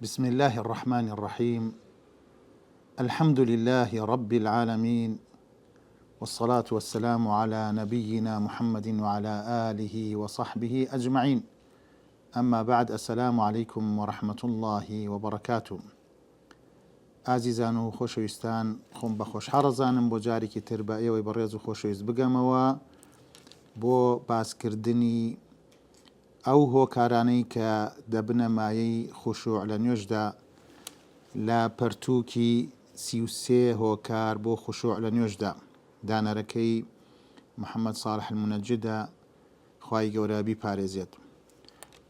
بسم الله الرحمن الرحيم. الحمد لله رب العالمين، والصلاة والسلام على نبينا محمد وعلى آله وصحبه أجمعين. أما بعد، السلام عليكم ورحمة الله وبركاته. ئازیزان و خۆشەویستان، خۆم بە خۆشحاڵەزانم بۆ جارێکی تر بە ئێوەی بەڕێز و خۆشەویست بگەمەوە بۆ باسکردنی ئەو هۆکارانەی کە دەبنە مایەی خوشوع لە نوێژدا لە پەرتووکی 33 هۆکار بۆ خوشوع لە نوێژدا. دانەرەکەی محەممەد ساڵح المونەجدە، خوای گەورە بیپارێزێت.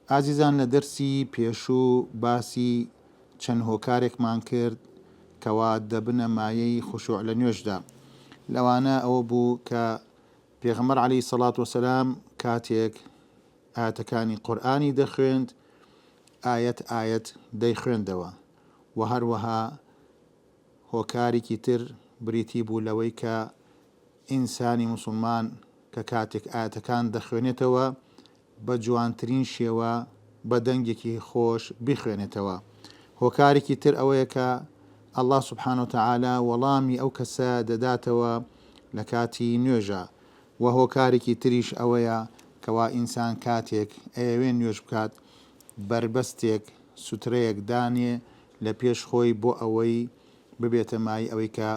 ئازیزان، لە دەرسی پێشوو باسی چەند هۆکارێکمان کرد کەوا دەبنە مایەی خوشوع لە نوێژدا. لەوانە ئەوە بوو کە پێغەمبەر عەلەیهی سەڵات وەسەلام کاتێک ئاەتەکانی قورئانی دەخوێند، ئاەت دەیخوێندەوە، و هەروەها هۆکارێکی تر بریتی بوو لەوەی کە ئینسانی موسڵمان کە کاتێک ئاەتەکان دەخوێنێتەوە بە جوانترین شێوە بە دەنگێکی خۆش بخوێنێتەوە. هۆکارێکی تر ئەوەیە کە ئەڵڵا سوبحانە وتەعالا وەڵامی ئەو کەسە دەداتەوە لە کاتی نوێژە. و هۆکارێکی تریش ئەوەیە کەوا ئینسان کاتێک ئەیەوێ نوێژ بکات بربەستێک سوترەیەک دانێ لە پێش خۆی بۆ ئەوەی ببێتە مای ئەوەی کە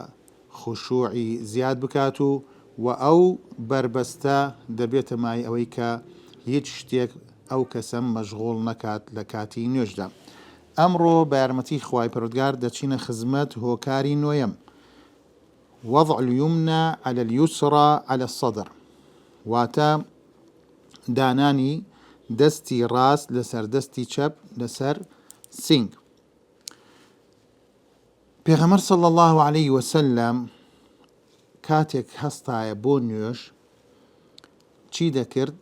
خوشوعی زیاد بکات و ئەو بربەستە دەبێتە مای ئەوەی کە هیچ شتێک ئەو کەسە مەشغوڵ نەکات لە کاتی نوێژدا. ئەمڕۆ بە یارمەتی خوای پەروەردگار دەچینە خزمەت هۆکاری نۆیەم، وضع اليمنى على اليسرى على الصدر، واتە دانانی دەستی ڕاست لەسەر دەستی چەپ لەسەر سنگ. پێغەمبەر صلی الله عليه وسلم کاتێک هەستایە بۆ نوێژ چی دەکرد؟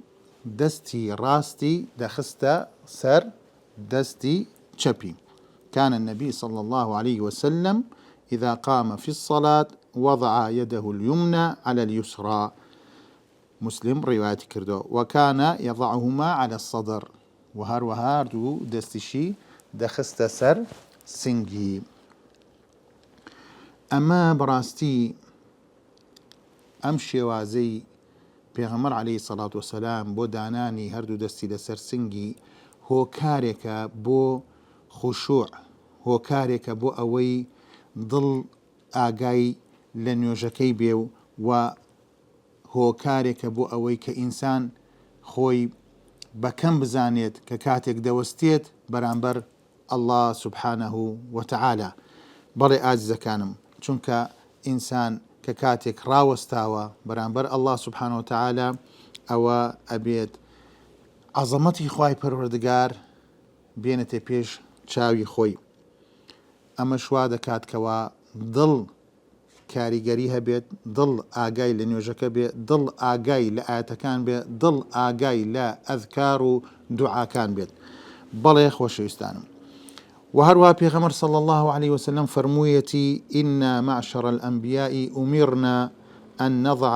دەستی ڕاستی دەخستە سەر دەستی چەپی. كان النبي صلى الله عليه وسلم إذا قام في الصلاة وضع يده اليمنى على اليسرى. مسلم رواية كردو. وكان يضعهما على الصدر، وهروها دو دستشي دخست سر سنجي. أما براستي أمشي وازي پێغەمبەر عەلەیهی سەڵات وەسەلام بۆ دانانی هەردوو دەستی لەسەر سنگی هۆکارێکە بۆ خوشوع، هۆکارێکە بۆ ئەوەی دڵ ئاگای لە نوێژەکەی بێ و هۆکارێکە بۆ ئەوەی کە ئینسان خۆی بەکەم بزانێت کە کاتێک دەوەستێت بەرامبەر ئەڵڵا سوبحانەه وتەعالا. بەڵێ ئازیزەکانم، چونکە ئینسان کە کاتێک ڕاوەستاوە بەرامبەر ئەڵڵا سوبحانەه وتەعالا ئەوە ئەبێت عەزەمەتی خوای پەروەردگار بێنێتە پێش چاوی خۆی. ئەمە شوا دەکات کەوا دڵ کاریگەری هەبێت، دڵ ئاگای لە نوێژەکە بێ، دڵ ئاگای لە ئاەتەکان بێ، دڵ ئاگای لە ئەذکار و دوعاکان بێت. بەڵێ خۆشەویستانم، و هەروها پێغەمبەر صلی الله عليه وسلم فەرموویەتی: إنا معشر الأنبياء أمرنا أن نضع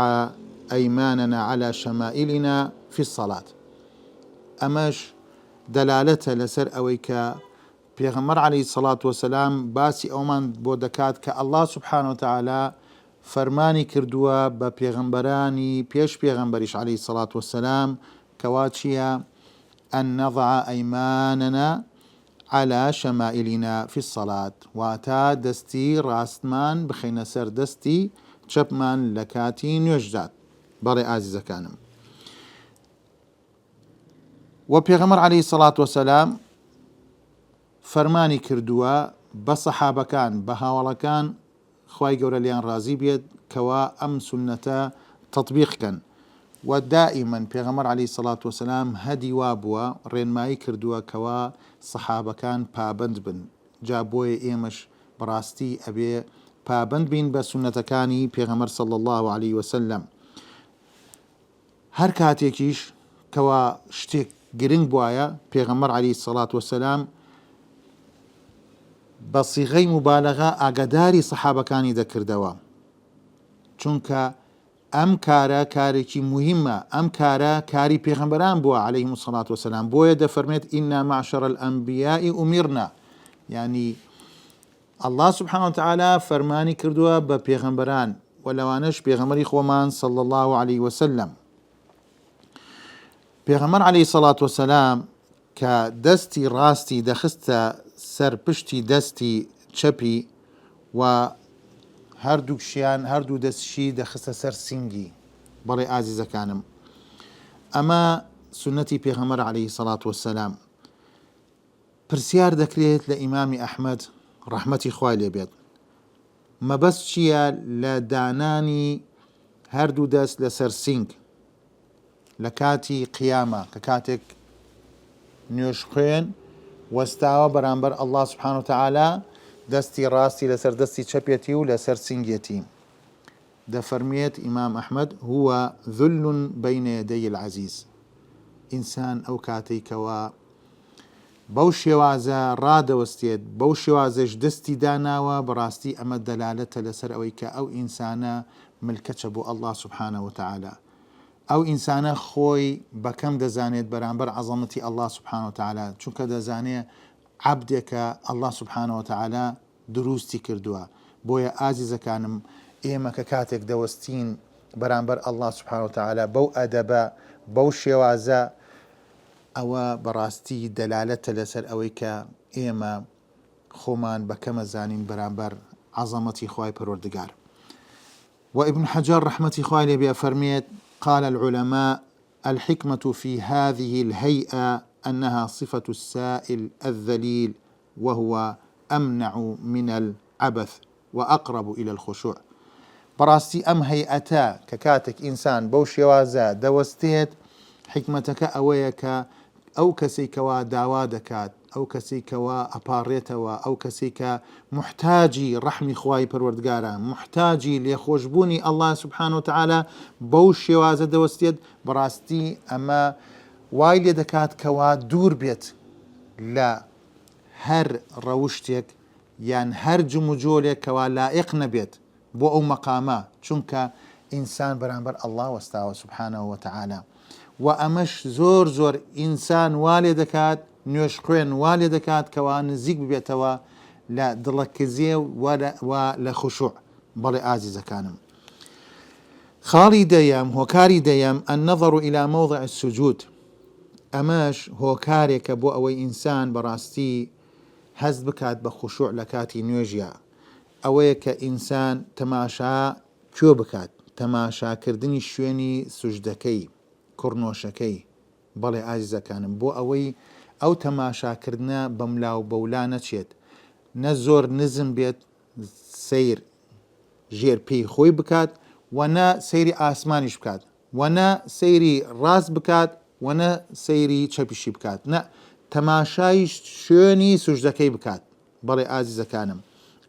أيماننا على شمائلنا في الصلاة. ئەمەش دەلالەتە لەسەر ئەوەی کە پێغەمبەر عەلەیهی سەڵات وەسەلام باسی ئەومان بۆ دەکات کە ئەڵڵا سوبحانە وتەعالا فەرمانی کردووە بە پێغەمبەرانی پێش پێغەمبەریش عەلەیهی سەڵات وەسەلام کەوا چییە؟ أن نضع أيماننا على شمائلنا في الصلاة، واتا دەستی ڕاستمان بخەینە سەر دەستی چەپمان لە کاتی نوێژدات. بەڵێ ئازیزەکانم، و پێغەمبەر عەلەیهی سەڵات وەسەلام فەرمانی کردووە بە سەحابەکان، بە هاوڵەکان، خوای گەورە لیان ڕازی بێت، کەوا ئەم سونەتە تەطبیقکەن. و دائیمەن پێغەمبەر عەلەیهی سەڵات وەسەلام هەدی وا بووە، ڕێنمایی کردووە کەوا سەحابەکان پابند بن. جا بۆیە ئێمەش بەڕاستی ئەبێ پابند بین بە سونەتەکانی پێغەمبەر صلی الله عليه وسلم. هەر کاتێکیش کەوا شتێک گرنگ بوایە، پێغەمبەر عەلەیهی سەڵات وەسەلام بە سیغەی موبالەغە ئاگاداری سەحابەکانی دەکردەوە، چونکە ئەم کارە کارێکی مهمە، ئەم کارە کاری پێغەمبەران بووە عەلەیهیموسەڵات وەسەلام. بۆیە دەفەرمێت: ئینا معشەڕ الئەنبیاء ئومیرنا، يعني الله سبحانه وتعالى فرماني كردوا ببيغمبران ولوانش بيغمبري خومان صلى الله عليه وسلم. بيغمبر عليه الصلاة والسلام كدستي راستي دخست سر بشتي دستي چپي و هردوو شیان هردوو دەستشی دەخستە سەر سینگی. بەڵێ ئازیزەکانم، ئەمە سنەتی پێغەمبەر عەلەیهی سەڵات وەسەلام. پرسیار دەکرێت لە ئیمامی ئەحمەد ڕەحمەتی خوای لێ بێت، مەبەست چییە لە دانانی هەردوو دەست لەسەر سینگ لە کاتی قیامە کە کاتێک نوێژ خوێن وەستاوە بەرامبەر ئەڵڵا سوبحانە وتەعالا دەستی ڕاستی لەسەر دەستی چەپێتی و لەسەر سینگێتی. دەفەرمێت ئیمام ئەحمەد هو ذل بین یدی العەزیز. ئینسان ئەو کاتێکەوە بەو شێوازە ڕادەوەستێت، بەو شێوازەش دەستی داناوە، بەڕاستی ئەمە دەلالەتە لەسەر ئەوەی کە ئەو ئینسانە ملکەچە بۆ ئەڵڵا سوبحانە وتەعالا. ئەو ئینسانە خۆی بەکەم دەزانێت بەرامبەر عەزەمەتی ئەڵڵا سوبحانە وتەعالا، چونکە دەزانێت عەبدێکە ئەڵڵا سوبحانە وتەعالا دروستی کردووە. بۆیە ئازیزەکانم، ئێمە کە کاتێک دەوەستین بەرامبەر ئەڵڵا سوبحانە وتەعالا بەو ئەدەبە بەو شێوازە، ئەوە بەڕاستی دەلالەتە لەسەر ئەوەی کە ئێمە خۆمان بەکەمە زانین بەرامبەر عەزەمەتی خوای پەروەردگار. وابن حجر رحمة خوای لێ بێ فەرمێت قال العلماء الحكمة في هذه الهيئة أنها صفة السائل الذليل وهو أمنع من العبث وأقرب إلى الخشوع. براستي أم هيئتا ككاتك إنسان بوشي وازا دوستيت حكمتك أويك أو كسيكوا داوادكات أو كسيكوا أباريتوا أو كسيك محتاجي رحمي خواي پروردگارا محتاجي ليخوشبوني الله سبحانه وتعالى بوشي وازا دوستيت. براستي أما وايلي دكات كوا دور بيت لا هر روشتك يعني هر جمجولك كوا لائق نبيت بو أو مقاما چونك إنسان برانبر الله واستوى سبحانه وتعالى. وأمش زور زور إنسان والي دكات نوش خوين والي دكات كوا نزيق ببيتوا لا دلكزيه ولا خشوع. بل عزيز كانم خالي ديام هو كاري ديام النظر إلى موضع السجود. أماش هو كاريك بو أوي إنسان براستي هز بكات بخشوع لكاتي نوجيا أويك إنسان تماشا كيو بكات تماشا كردني شويني سجدكي كورنوشكي. بەڵێ ئازیزەکانم بۆ ئەوەی ئەو تەماشاکردنە بەملاو بەولا نەچێت، نە زۆر نزم بێت سیر ژێر پێی خۆی بکات و نە سەیری ئاسمانیش بکات و نە سەیری ڕاست بکات و نە سەیری چەپیشی بکات، نە تەماشای شوێنی سوژدەکەی بکات. بەڵێ ئازیزەکانم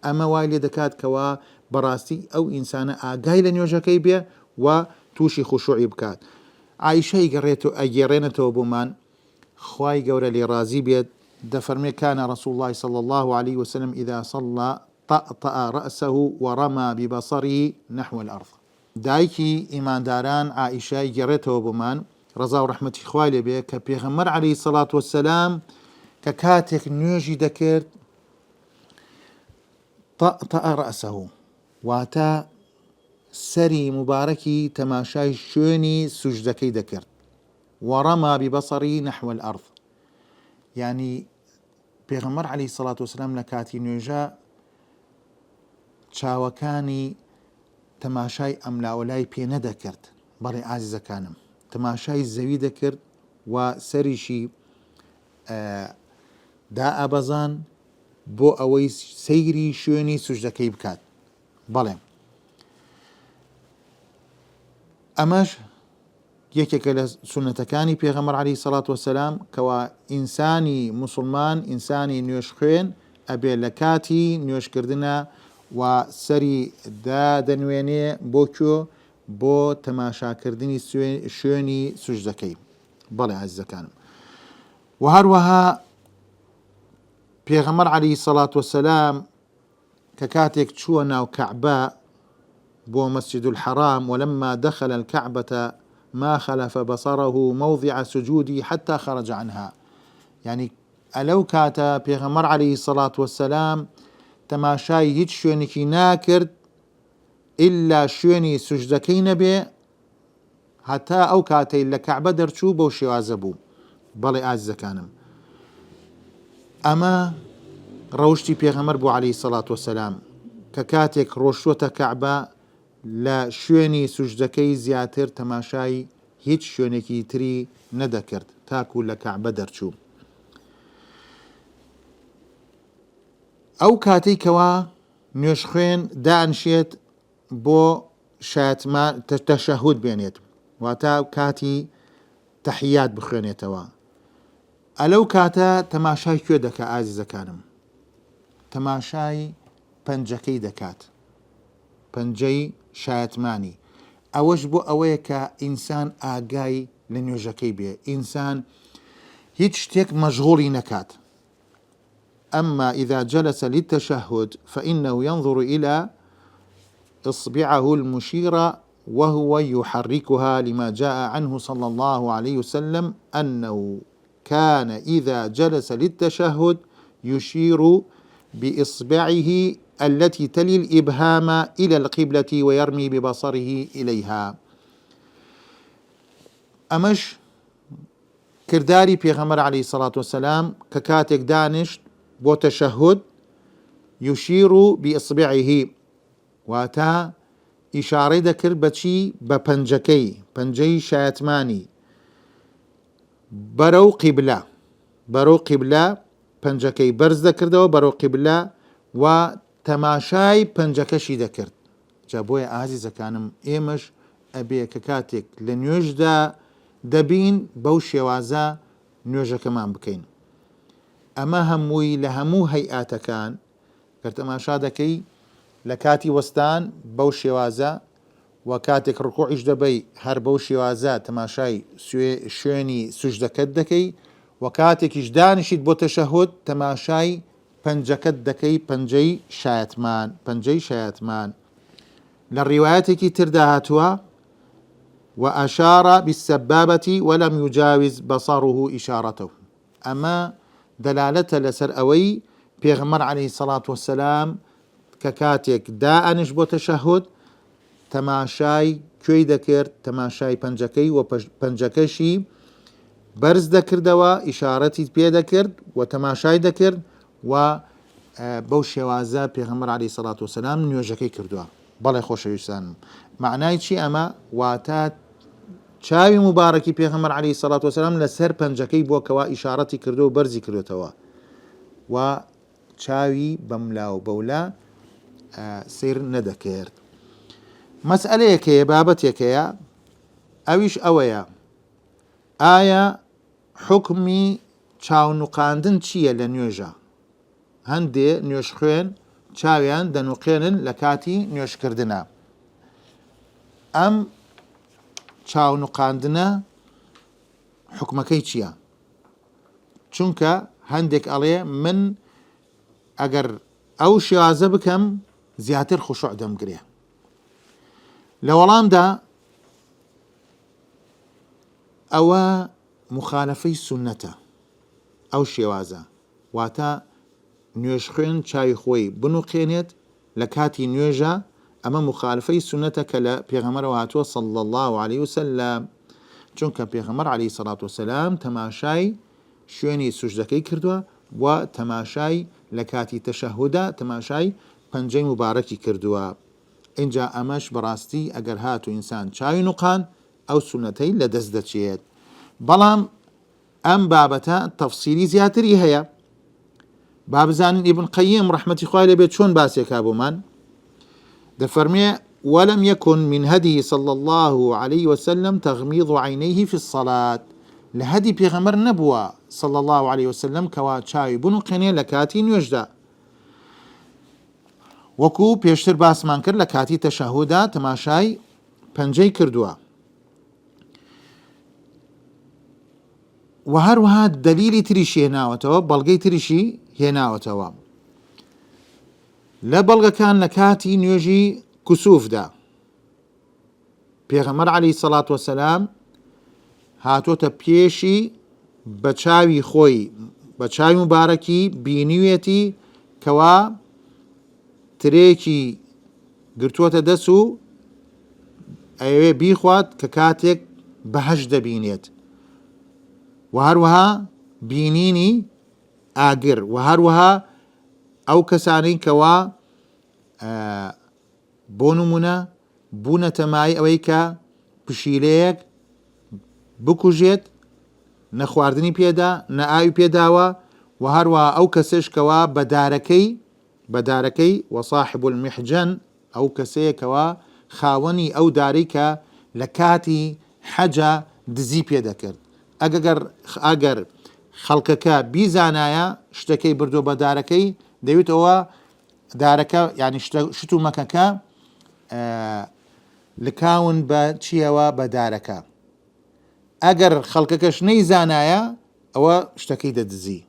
ئەمە وای لێ دەکات کەوا بەڕاستی ئەو ئینسانە ئاگای لە نوێژەکەی بێ و تووشی خوشوعی بکات. عائشة أجرينته بمان خواي قورة لرازي بيت دفرمي كان رسول الله صلى الله عليه وسلم إذا صلى طأطأ رأسه ورمى ببصره نحو الأرض. دايكي إيمان داران عائشة أجريته بمان رضا ورحمة خواي لبيه كبيغمر عليه الصلاة والسلام ككاتك نيوجي دكرت طأطأ رأسه واتا سري مباركي تماشاي شوني سجدكي دكرت ورمى ببصري نحو الأرض. يعني بيغمر عليه الصلاة والسلام لكاتي نيوجا چاوكاني تماشاي أملا ولاي بينا دكرت. باري عزيزة كانم تماشاي الزوي دكرت وسريشي دا أبزان بو أوي سيري شوني سجدكي بكات. بلى ئەمەش یەکێکە لە سونەتەکانی پێغەمبەر عەلەیهی سەڵات وەسەلام کەوا ئینسانی مسلمان ئینسانی نوێژ خوێن ئەبێ لە کاتی نوێژکردنە و سەری دادەنوێنێ بۆ کوێ بۆ تەماشاکردنی شوێنی سوژدەکەی. بەڵێ عەزیزەکانم و هەروەها پێغەمبەر عەلەیهی سەڵات وەسەلام کە کاتێک چووە ناو کەعبە بو مسجد الحرام ولما دخل الكعبة ما خلف بصره موضع سجودي حتى خرج عنها. يعني ئەلەو کاتە پێغەمبەر عەلەیهی سەڵات وەسەلام تەماشای هیچ شوێنێکی ناکرد ئیلا شوێنی سوژدەکەی نەبێ، هەتا ئەو کاتەی لە کەعبە دەرچوو بەو شێوازە بوو. بەڵێ ئازیزەکانم، ئەمە ڕەوشتی پێغەمبەر بوو عەلەیهی سەڵات وەسەلام کە کاتێک ڕۆشتووەتە کەعبە لە شوێنی سوژدەکەی زیاتر تەماشای هیچ شوێنێکی تری نەدەکرد تاکو لە کەعبە دەرچوو. ئەو کاتەی کەوا نوێژ خوێن دانشێت بۆ شایەتمان تەشەهود بێنێت، واتە کاتی تەحیات بخوێنێتەوە، ئەلەو کاتە تەماشای کوێ دەکا ئازیزەکانم؟ تەماشای پەنجەکەی دەکات، پەنجەی شایەتمانی. ئەوەش بۆ ئەوەیە کە ئینسان ئاگای لە نوێژەکەی بێ، ئینسان هیچ شتێک مەشغوڵی نەکات. أما إذا جلس للتشهد فإنه ينظر إلى إصبعه المشيرة وهو يحركها، لما جاء عنه صلى الله عليه وسلم أنه كان إذا جلس للتشهد يشير بإصبعه التي تلي الإبهام إلى القبلة ويرمي ببصره إليها. أمش كرداري پیغمبر عليه الصلاة والسلام ككاتك دانشت بو تشهد يشير بإصبعه، واتا إشارة دكر بچي بپنجكي، پنجي شایتماني برو قبلة، برو قبلة پنجكي برز دكردو برو قبلة و تەماشای پەنجەکەشی دەکرد. جا بۆیە ئازیزەکانم ئێمەش ئەبێ کە کاتێک لە نوێژدا دەبین بەو شێوازە نوێژەکەمان بکەین. ئەمە هەمووی لە هەموو هەیئاتەکان کە تەماشا دەکەی لە کاتی وەستان بەو شێوازە، و کاتێک ڕکوعیش دەبەی هەر بەو شێوازە تەماشای شوێنی سوژدەکەت دەکەی، و کاتێکیش دانیشیت بۆ تەشەهود تەماشای پەنجەکەت دەکەی، پەنجەی شایەتمان، پەنجەی شایەتمان. لە ڕیوایەتێکی تردا هاتووە وأشار بالسبابة ولم يجاوز بصره إشارته. أما دلالة لسر أوي پیغمبر عليه الصلاة والسلام ككاتك دانش بو تشهد تماشاي كوي دكرد، تماشاي پنجكي و پنجكشي برز دكردوا، إشارتي بي دكرد و تماشاي دكرد، و بەو شێوازە پێغەمبەر عەلەیهی سەڵات وەسەلام نوێژەکەی کردووە. بەڵێ خۆشەویستانم، معنای چی ئەمە؟ واتە چاوی مبارەکی پێغەمبەر عەلەیهی سەڵات وەسەلام لەسەر پەنجەکەی بووەکەوە ئیشارەتی کردو و بەرزی کردوێتەوە، و چاوی بەملا و بەولا سیر نەدەکرد. مەسئلەیەکەیە، بابەتێکەیە، ئەویش ئەوەیە ئایا حکمی چاونوقاندن چییە لە نوێژە؟ هەندێ نوێژ خوێن چاویان دەنوقێنن لە کاتی نوێژکردنە. ئەم چاونوقاندنە حکمەکەی چییە؟ چونکە هەندێک ئەڵێ من ئەگەر ئەو شێوازە بکەم زیاتر خوشوع دەمگرێ. لە وەڵامدا ئەوە مخالفەی سونەتە، ئەو شێوازە، واتە نوێژ خوێن چاوی خۆی بنوقێنێت لە کاتی نوێژە، ئەمە مخالفەی سونەتە کە لە پێغەمبەرەوە هاتووە صلی الله عليه وسلم. چونکە پێغەمبەر عەلەیهی سەڵات وەسەلام تەماشای شوێنی سوژدەکەی کردووە و تەماشای لە کاتی تەشەهودا تەماشای پەنجەی مبارەکی کردووە. اینجا ئەمەش بەڕاستی ئەگەر هاتو ئینسان چاوی نوقان ئەو سونەتەی لە دەست دەچێت. بەڵام ئەم بابەتە تەفسیری زیاتری هەیە. با بزانین ئیبن قەییم ڕەحمەتی خوای لێبێت چۆن باسێکا بۆمان دەفەرمێ ولم يكن من هديه صلى الله عليه وسلم تغميض عينيه في الصلاة. لهدي پیغمبر نبوة صلى الله عليه وسلم كوا چاوی بنوقێنێ لە کاتی نوێژدا، وەکو پێشتر باسمان کرد لە کاتی تەشەهودا تەماشای پەنجەی کردووە. و هەروەها دلیلی تریشی هێناوەتەوە، بەڵگەی تریشی هێناوەتەوە لە بەڵگەکان لە کاتی نوێژی کسوفدا. پێغەمبەر عەلەیهی سەڵات وەسەلام هاتۆتە پێشی بە چاوی خۆی بە چاوی مبارەکی بینیوێتی کەوا ترێکی گرتووەتە دەست و ئەوێ بیخوات کە کاتێک بەهەش دەبینێت و هەروەها بینینی ئاگر و هەروەها ئەو کەسانەی کەوا بۆ نمونە بوونەتە مای ئەوەی کە پشیلەیەک بکوژێت نە خواردنی پێدا نە ئاوی پێداوە و هەروەها ئەو کەسێشکەوە بەدارەکەی وەصاحب المحجەن ئەو کەسەیەکەوە خاوەنی ئەو دارەی کە لە کاتی حەجە دزی پێ دەکرد ئەگەر خەڵکەکە بیزانایە شتەکەی بردۆ بە دارەکەی دەوێتەوە دارەکە ینی شت و مەکەکە لکاون بە چیەوە بە دارەکە ئەگەر خەڵکەکەش نەیزانایە ئەوە شتەکەی دەدزی.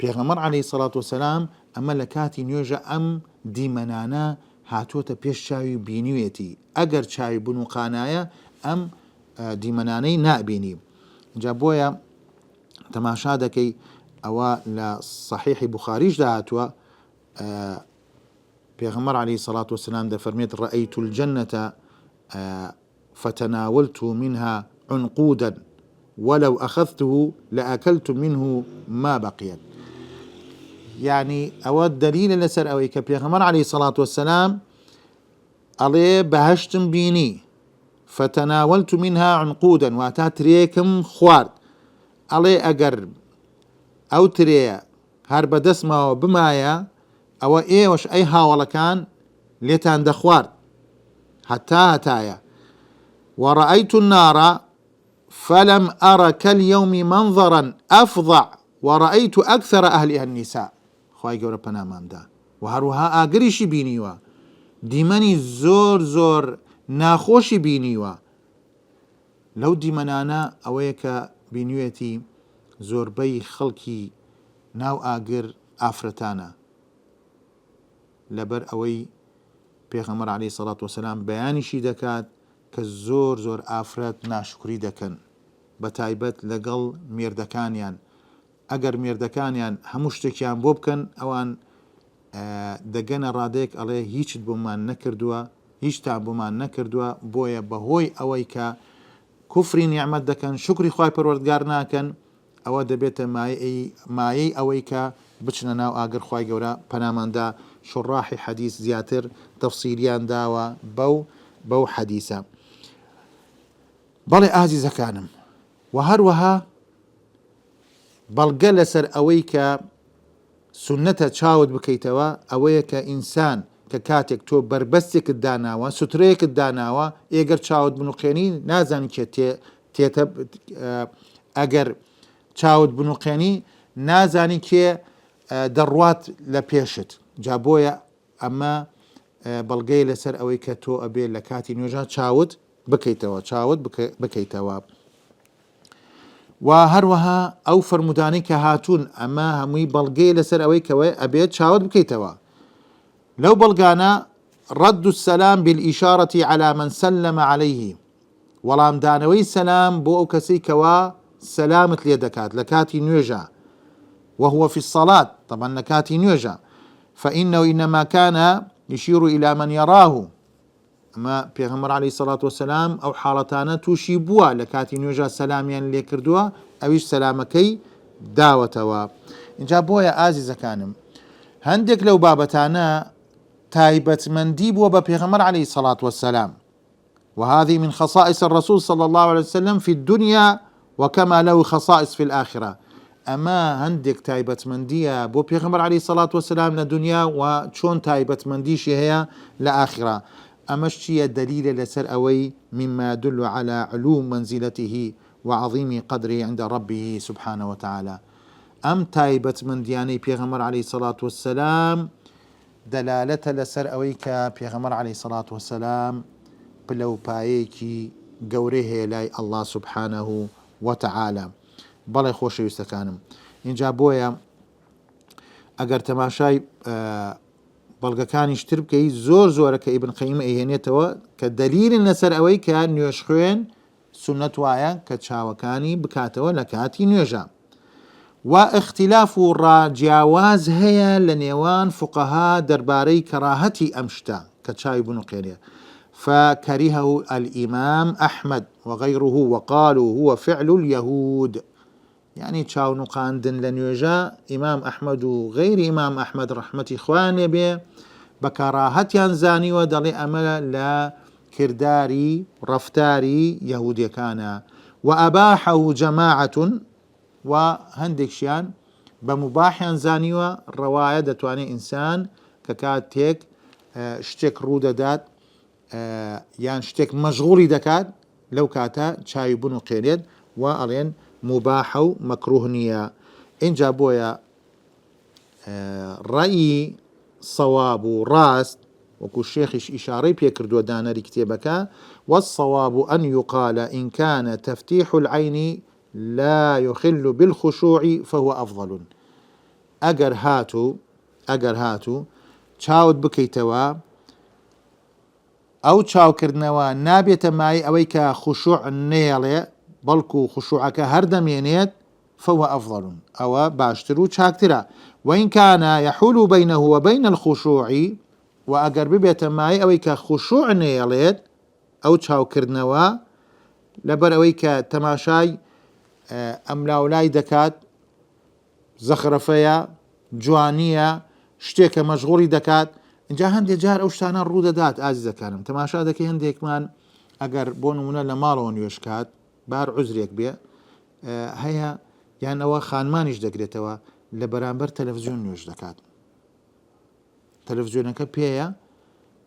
پێغەمبەر عەلەیهی سەڵات وەسەلام ئەمە لە کاتی نوێژە ئەم دیمەنانە هاتووەتە پێش چاوی بینیوێتی ئەگەر چاوی بنووقانایە ئەم دیمەنانەی نابینی. جا بۆیە تەماشا دەکەی ئەوە لە صحیحی بوخاریشدا هاتووە پێغەمبەر عەلەیهی سەڵات وەسەلام دەفەرمێت رأيت الجنة فتناولت منها عنقودا ولو أخذته لأكلت منه ما بقيت. يعني أو الدليل لسر أوي كبيغمبر عليه الصلاة والسلام عليه بهشتم بيني فتناولت منها عنقودا واتات ريكم خوارد عليه أقر أو تري هرب دسمه بمايا أو إيه وش أي هاولا كان ليتان دخوارد حتى هتايا ورأيت النار فلم أرى كاليوم منظرا أفظع ورأيت أكثر أهلها النساء. خواهي قورا پنامان دا وهروها آگریشی بینیوە دیمەنی زۆر ناخۆشی بینیوە لەو دیمەنانە ئەوەیە کە بینوێتی زۆربەی خەڵکی ناو ئاگر ئافرەتانە لەبەر ئەوەی پێغەمبەر عەلەیهی سەڵات وەسەلام بەیانیشی دەکات کە زۆر ئافرەت ناشکری دەکەن بە تایبەت لەگەڵ مێردەکانیان ئەگەر مێردەکانیان هەموو شتێکیان بۆ بکەن ئەوان دەگەنە ڕادێک ئەڵێ هیچت بۆمان نەکردووە هیچتان بۆمان نەکردووە بۆیە بەهۆی ئەوەی کە کوفری نیعمەت دەکەن شکری خوای پەروەردگار ناکەن ئەوە دەبێتە مایەی ئەوەی کە بچنە ناو ئاگر. خوای گەورە پەناماندا شڕاحی حەدیث زیاتر تەفسیریان داوە بەو حەدیثە. بەڵێ ئازیزەکانم و هەروەها بەڵگە لەسەر ئەوەی کە سنەتە چاوت بکەیتەوە ئەوەیە کە ئینسان کە کاتێک تۆ بربەستێکت داناوە سوترەیەکت داناوە ئێگەر چاوت بنوقێنی نازانی کێ تێتە ئەگەر چاوت بنوقێنی نازانی کێ دەڕوات لە پێشت. جا بۆیە ئەمە بەڵگەی لەسەر ئەوەی کە تۆ ئەبێ لە کاتی نوێژە چاوت بکەیتەوە و هەروەها ئەو فرمودانەی کە هاتوون ئەمە هەمووی بەڵگەی لەسەر ئەوەی کەوە ئەبێت چاوت بکەیتەوە. لەو بەڵگانە رد السلام بالإشارة على من سلم عليه وەڵامدانەوەی سەلام بۆ ئەو کەسەی کەوا سەلامت لێ دەکات لە کاتی نوێژە وهو في الصلاة طبعا لە کاتی نوێژە فإنه إنما كان يشير إلى من يراه. ئەمە پێغەمبەر عەلەیهی سەڵات وەسەلام ئەو حاڵەتانە تووشی بووە لە کاتی نوێژە سەلامیان لێ کردووە ئەویش سەلامەکەی داوەتەوە. اینجا بۆیە ئازیزەکانم هەندێک لەو بابەتانە تایبەتمەندی بووە بە پێغەمبەر عەلەیهی سەڵات وەسەلام وهذه من خصائص الرسول صلى الله عليه وسلم في الدنيا وكما له خصائص في الآخرة. ئەمە هەندێک تایبەتمەندیە بۆ پێغەمبەر عەلەیهی سەڵات وەسەلام لە دنیا و چۆن تایبەتمەندیشی هەیە لە ئاخرە. ئەمەش چییە دەلیلە لەسەر ئەوەی مما يدل على علو منزلته وعظيم قدره عند ربه سبحانه وتعالى. ئەم تایبەتمەندیانەی پێغەمبەر عەلەیهی سەڵات وەسەلام دەلالەتە لەسەر ئەوەی کە پێغەمبەر عەلەیهی سەڵات وەسەلام پلەپایەکی گەورەی هەیە لای ئەڵڵا سبحانه وتعالى. بەڵێ خۆشەویستەکانم اینجا بۆیە ئەگەر تەماشای بەڵگەکانیش تر بکەی زۆرە کە ئیبن قەییم ئەیهێنێتەوە کە دەلیلن لەسەر ئەوەی کە نوێژ خوێن سنەت وایە کە چاوەکانی بکاتەوە لە کاتی نوێژە واختلاف ڕاجیاواز هەیە لە نێوان فقهاء دەربارەی کەراهەتی ئەم شتە کە چاوی بنوقێنێ. فكرهه الإمام أحمد وغيره وقالوا هو فعل اليهود. يعني چاو نوقاندن لنوێژە ئیمام ئەحمەد و غەیری ئیمام ئەحمەد ڕەحمەتی خوایان لێ بێ بە کەراهەتیان زانیوە، دەڵێ ئەمە لە کردداری ڕەفتاری یەهودیەکانە. وأباحه جماعة، و هەندێکشیان بە مباحیان زانیوە. ڕەوایە دەتوانێت ئینسان کە کاتێک شتێک ڕوودەدات یان شتێک مەشغوڵی دەکات لەو کاتە چاوی بنوقێنێت و ئەڵێن مباحە و مەکروه نییە. اینجا بۆیە ڕەئی سەواب و ڕاست وەکو شێخیش ئیشارەی پێکردووە دانەری کتێبەکە، والصواب أن يقال إن كان تفتيح العين لا يخل بالخشوع فهو أفضل. ئەگەر هاتو چاوت بکەیتەوە، ئەو چاوکردنەوە نابێتە مای ئەوەی کە خوشوع نێڵێ بەڵکو خوشوعەکە هەردەمێنێت، فهو أفضل، ئەوە باشتر و چاکترە. وإن كان يحول بينه وبين الخشوع، وأجر ببيت ماي أويك خشوع نيليت أو چاوکردنەوە لەبەر ئەوەی کە تەماشای ئەملاولای دەکات، زەخرەفەیە، جوانیە، شتێکە مەشغوڵی دەکات. اینجا هەندێک جار ئەو شتانە ڕوودەدات ئازیزەکانم، تەماشا دەکەی هەندێکمان ئەگەر بۆ نمونە لە ماڵەوە نوێژکات بار عوزرێک بێ هەیە یان ئەوە خانمانیش دەگرێتەوە لە بەرامبەر تەلەڤیزیۆن نوێژ دەکات، تەلەڤیزیۆنەکە پێیە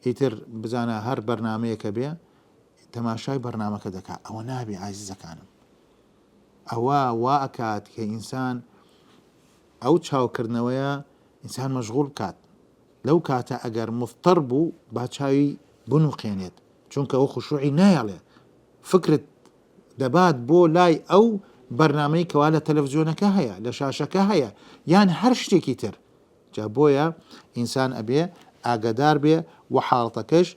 ئیتر بزانە هەر بەرنامەیەکە بێ تەماشای بەرنامەکە دەکات. ئەوە نابێ ئازیزەکانم، ئەوە وا ئەکات کە ئینسان ئەو چاوکردنەوەیە ئینسان مەشغوڵ بکات. لەو کاتە ئەگەر مفتەر بوو با چاوی بنوقێنێت، چونکە ئەو خوشوعی نایەڵێ، فکرت دەبات بۆ لای ئەو بەرنامەی کەوا لە تەلەڤیزیۆنەکە هەیە، لە شاشەکە هەیە، یان هەر شتێکی تر. جا بۆیە ئینسان ئەبێ ئاگدار بێ و حاڵەتەکەش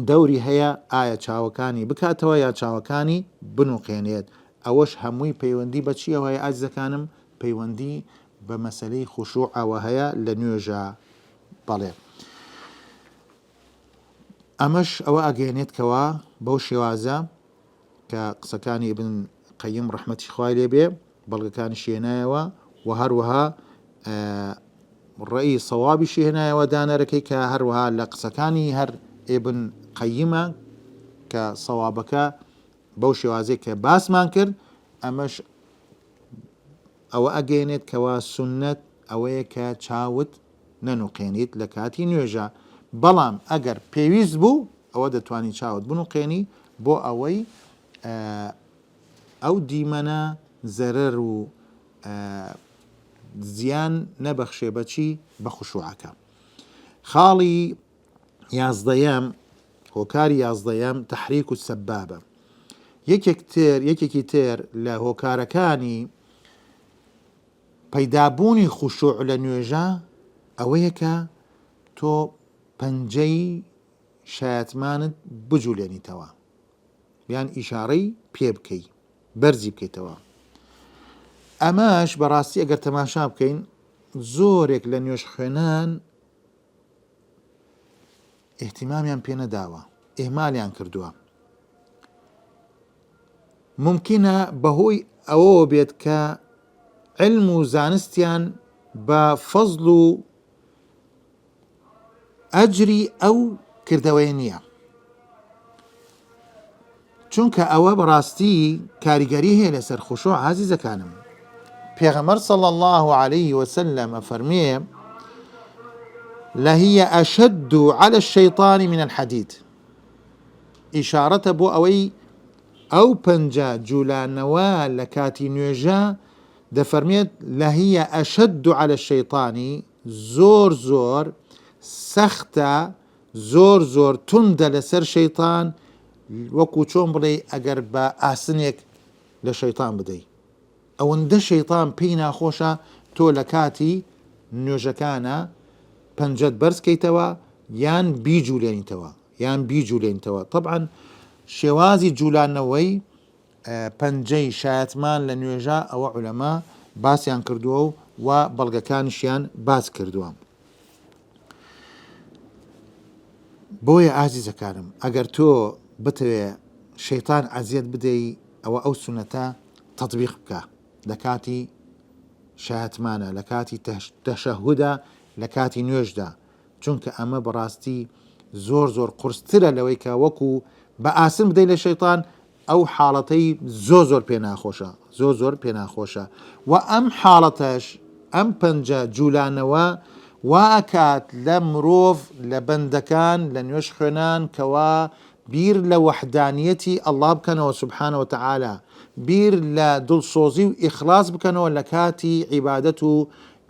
دەوری هەیە ئایا چاوەکانی بکاتەوە یا چاوەکانی بنوقێنێت. ئەوەش هەمووی پەیوەندی بە چیەوە هەیە ئازیزەکانم؟ پەیوەندی بە مەسەلەی خوشوعەوە هەیە لە نوێژە. بەڵێ ئەمەش ئەوە ئەگەێنێتکەوە بەو شێوازە کە قسەکانی ابن قەیم ڕەحمەتی خوای لێ بێ بەڵگەکانی شێنایەوە و هەروەها ڕەئی سەوابی شێنایەوە دانەرەکەی کە هەروەها لە قسەکانی هەر ابن قەیمە کە سەوابەکە بەو شێوازەی کە باسمان کرد. ئەمەش ئەوە ئەگەێنێت کەوا سونەت ئەوەیە کە چاوت نەنوقێنیت لە کاتی نوێژە، بەڵام ئەگەر پێویست بوو ئەوە دەتوانی چاوت بنوقێنی بۆ ئەوەی ئەو دیمەنە زەرەر و زیان نەبەخشێ بەچی بە خوشوعەکە. خاڵی یازدەیەم، هۆکاری یازدەیەم تەحریک و سەبابە. یەکێکی تر لە هۆکارەکانی پەیدابوونی خوشوع لە نوێژە ئەوەیە کە تۆ پەنجەی شایەتمانت بجوولێنیتەوە یان ئیشارەی پێ بکەی، بەرزی بکەیتەوە. ئەمەش بەڕاستی ئەگەر تەماشا بکەین زۆرێک لە نوێژ خوێنان ئیهتیمامیان پێ نەداوە، ئێهمالیان کردووە. ممکنە بەهۆی ئەوە بێت کە علم و زانستیان بە فەزڵ و ئەجری ئەو کردەوەی نییە، چونکە ئەوە بەڕاستی کاریگەری هەیە لەسەر خوشوع. عەزیزەکانم، پێغەمبەر صلی الله عليه وسلم ئەفەرمێ لهي أشد على الشيطان من الحديد. ئیشارەتە بۆ ئەوەی ئەو پەنجە جوولانەوە لە کاتی نوێژە دەفەرمێت لهي أشد على الشيطان، زۆر زۆر سەختە، زۆر زۆر توندە لەسەر شەیطان، وەکو چۆن بڵێ ئەگەر بە ئاسنێک لە شەیطان بدەی. ئەوەندە شەیطان پێی ناخۆشە تۆ لە کاتی نوێژەکانە پەنجەت بەرزکەیتەوە یان بیجوولێنیتەوە. طبعا شێوازی جوولانەوەی پەنجەی شایەتمان لە نوێژە ئەوە عولەما باسییان کردووە و بەڵگەکانیشیان باس کردووە. بۆیە ئازیزەکانم ئەگەر تۆ بتەوێ شەیطان ئەزیەت بدەی ئەوە ئەو سونەتە تەطبیق بکە لە کاتی شایەتمانە، لە کاتی تەشەهودە، لە کاتی نوێژدا، چونکە ئەمە بەڕاستی زۆر زۆر قورسترە لەوەی کە وەکو بە ئاسن بدەی لە شەیطان ئەو حاڵەتەی زۆر پێ ناخۆشە، زۆر پێ ناخۆشە و ئەم حاڵەتەش ئەم پەنجە جوولانەوە واکات لە مرۆڤ لە بەندەکان لە نوێش خوێنان کەوا بیر لە وەحدانیەتی ئەڵڵا بکەنەوە سوبحانەوە تەعالا، بیر لە دڵسۆزی و ئیخلاص بکەنەوە لە کاتی عیبادەت و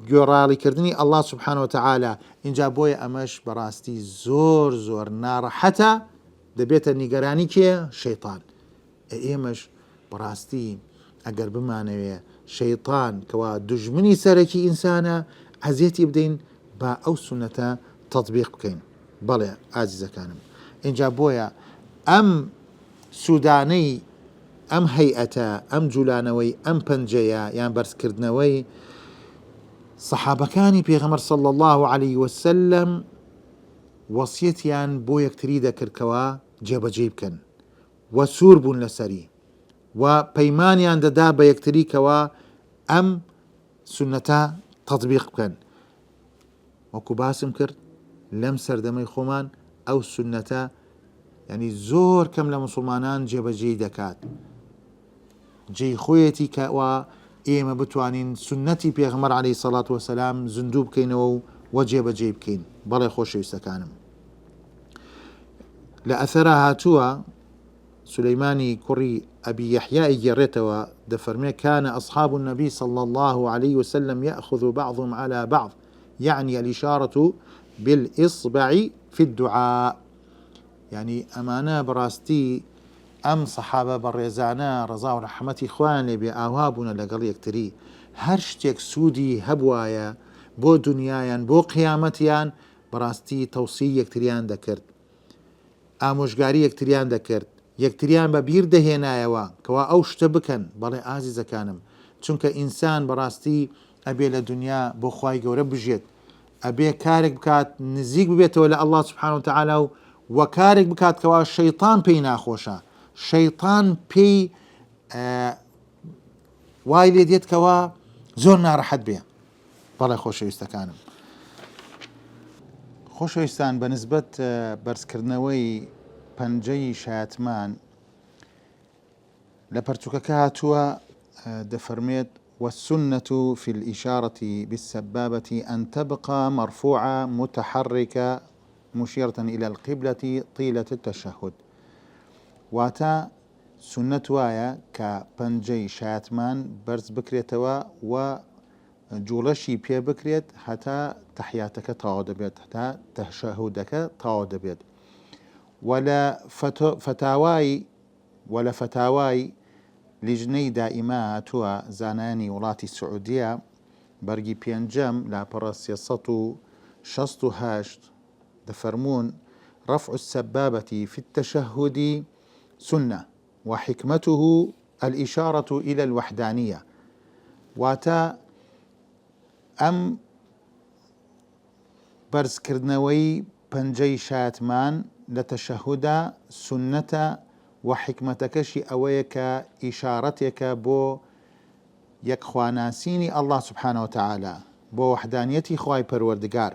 گوێڕاڵیکردنی ئەڵڵا سوبحانەوە تەعالا. اینجا بۆیە ئەمەش بەڕاستی زۆر ناڕەحەتە، دەبێتە نیگەرانی کێ؟ شەیطان. ئێمەش بەڕاستی ئەگەر بمانەوێ شەیطان کەوا دوژمنی سەرەکی ئینسانە ئەزیەتی بدەین با ئەو سونەتە تەطبیق بکەین. بەڵێ ئازیزەکانم، اینجا بۆیە ئەم سوودانەی ئەم هەیئەتە، ئەم جوولانەوەی ئەم پەنجەیە یان بەرزکردنەوەی سەحابەکانی پێغەمبەر صلی الله عليه وسلم وەسیەتیان بۆ یەکتری دەکردکەوە جێبەجێ بکەن و سوور بوون لەسەری و پەیمانیان دەدا بە یەکتریکەوە ئەم سونەتە تەطبیق بکەن. وەکو باسم کرد لەم سەردەمەی خۆمان ئەو سونەتە ینی زۆر کەم لە موسڵمانان جێبەجێ دەکات، جێی خۆیەتی کەوا ئێمە بتوانین سونەتی پێغەمبەر عەلەیهی سەڵات وەسەلام زیندوو بکەینەوە و جێبەجێ بکەین. بەڵێ خۆشەویستەکانم، لە ئەثەرە هاتووە سلەیمانی کوڕی ئەبی یەحیای گێڕێتەوە دەفەرمێ كان أصحاب النبي صلى الله عليه وسلم يأخذ بعضهم على بعض يعني الإشارة بالإصبع في الدعاء. يعني ئەمانە بەڕاستی ئەم سەحابە بەڕێزانە ڕەزا و ڕەحمەتی خوایان لێبێ ئاوا بوونە لەگەڵ یەکتری، هەر شتێک سوودی هەبوایە بۆ دنیایان بۆ قیامەتیان بەڕاستی تەوسی یەکتریان دەکرد، ئامۆژگاری یەکتریان دەکرد، یەکتریان بە بیر دەهێنایەوە کەوا ئەو شتە بکەن. بەڵێ ئازیزەکانم، چونکە ئینسان بەڕاستی ئەبێ لە دنیا بۆ خوای گەورە بژێت، ئەبێ کارێک بکات نزیک ببێتەوە لە ئەڵڵا سوبحانەهو تەعالا و کارێک بکات کەوا شەیطان پێی ناخۆشە، شەیطان پێی وای لێ دێت کەوا زۆر ناڕەحەت بێ. بەڵێ خۆشەویستەکانم، خۆشەویستان، بە نسبەت بەرزکردنەوەی پەنجەی شایەتمان لە پەرتووکەکە هاتووە دەفەرمێت والسنة في الإشارة بالسبابة أن تبقى مرفوعة متحركة مشيرة إلى القبلة طيلة التشهد. واتا سنة وايا كبنجي شاتمان برز بكريتوا و جوڵەشی پێ بکرێت هەتا تەحیاتەکە تەواو دەبێت، هەتا تەشەهودەکە تەواو دەبێت. وە لە فتاوای لیژنەی دائیما هاتووە زانانی وڵاتی سعودیە بەرگی پێنجەم لاپەڕە 368 دەفەرمون رفع السبابة في التشهد سنة وحكمته الإشارة إلى الوحدانية. واتا ئەم بەرزکردنەوەی پەنجەی شایەتمان لە تەشەهودە سونەتە و حکمەتەکەشی ئەوەیە کە ئیشارەتێکە بۆ یەکخواناسینی ئەڵڵا سوبحانەهو تەعالا، بۆ وەحدانیەتی خوای پەروەردگار.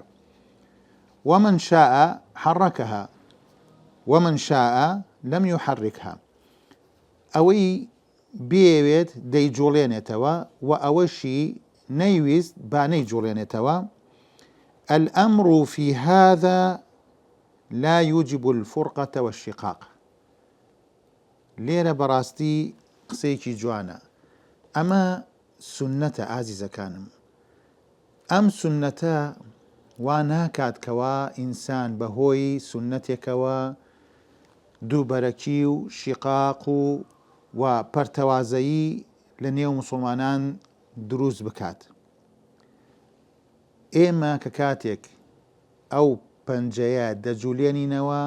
ومن شاء حركها ومن شاء لم يحركها. ئەوەی بێوێت دەیجوڵێنێتەوە و ئەوەشی نەیویست با نەیجوڵێنێتەوە. الأمر في هذا لا يوجب الفرقة والشقاق. لێرە بەڕاستی قسەیەکی جوانە، ئەمە سنەتە ئازیزەکانم، ئەم سنەتە وا ناکات کەوا ئینسان بەهۆی سنەتێکەوە دووبەرەکی و شیقاق و پەرتەوازەیی لە نێو موسڵمانان دروست بکات. ئێمە کە کاتێک ئەو پەنجەیە دەجوولێنینەوە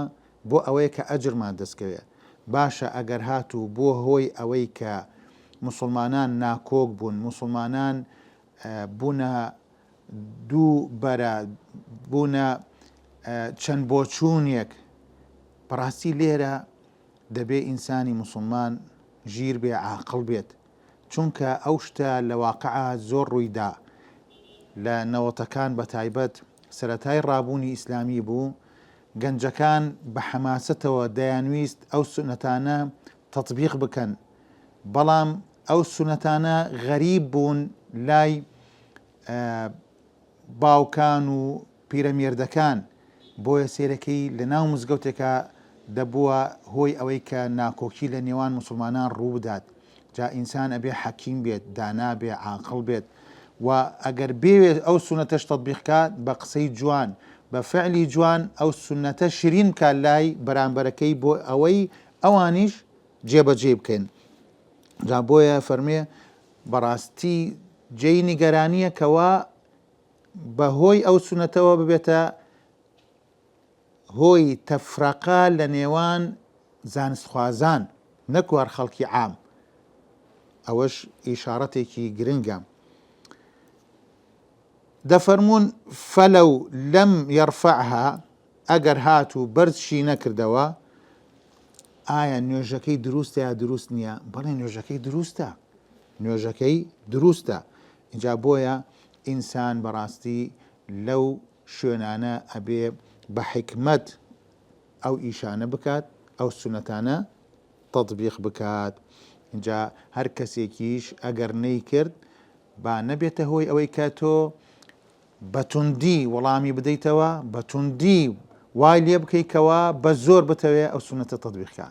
بۆ ئەوەیە کە ئەجرمان دەستکەوێت، باشە ئەگەر هاتوو بۆ هۆی ئەوەی کە مسلمانان ناکۆک بوون، مسلمانان بوونە دوو بەرە، بوونە چەند بۆچوونێک. بەڕاستی لێرە دەبێ ئینسانی مسلمان ژیر بێ، عاقڵ بێت، چونکە ئەو شتە لە واقعە زۆر ڕوویدا. لە نەوەتەکان بە تایبەت سەرەتای ڕابوونی ئیسلامی بوو، گەنجەکان بە حەماسەتەوە دەیانویست ئەو سونەتانە تەطبیق بکەن، بەڵام ئەو سونەتانە غەریب بوون لای باوکان و پیرەمێردەکان، بۆیە سێرەکەی لە ناو مزگەوتێکە دەبووە هۆی ئەوەی کە ناکۆکی لە نێوان مسلمانان ڕوو بدات. جا ئینسان ئەبێ حەکیم بێت، دانا بێ، عاقڵ بێت، و ئەگەر بێوێت ئەو سونەتەش تەطبیقکات بە قسەی جوان، بە فعلی جوان، ئەو سونەتە شیرین کە لای بەرامبەرەکەی بۆ ئەوەی ئەوانیش جێبەجێ بکەن. جا بۆیە فەرمێ بەڕاستی جێی نیگەرانیە کەوا بەهۆی ئەو سونەتەوە ببێتە هۆی تەفرەقە لە نێوان زانستخوازان، نەکوار خەڵکی عام. ئەوەش ئیشارەتێکی گرنگە. دەفەرمونون فەلەو لەم یەرفەعها، ئەگەر هاتوو بەرزشی نەکردەوە، ئایا نوێژەکەی دروستە یا دروست نییە؟ بەڵێ نوێژەکەی دروستە، نوێژەکەی دروستە. اینجا بۆیە ئینسان بەڕاستی لەو شوێنانە ئەبێ بە حکمت ئەو ئیشانە بکات، ئەو سونەتانە تەطبیق بکات. اینجا هەر کەسێکیش ئەگەر نەی کرد با نەبێتە هۆی ئەوەی کە تۆ بەتوندی وەڵامی بدەیتەوە، بەتوندی وای لێ بکەیتەوە بە زۆر بتەوێ ئەو سونەتە تەطبیقکە.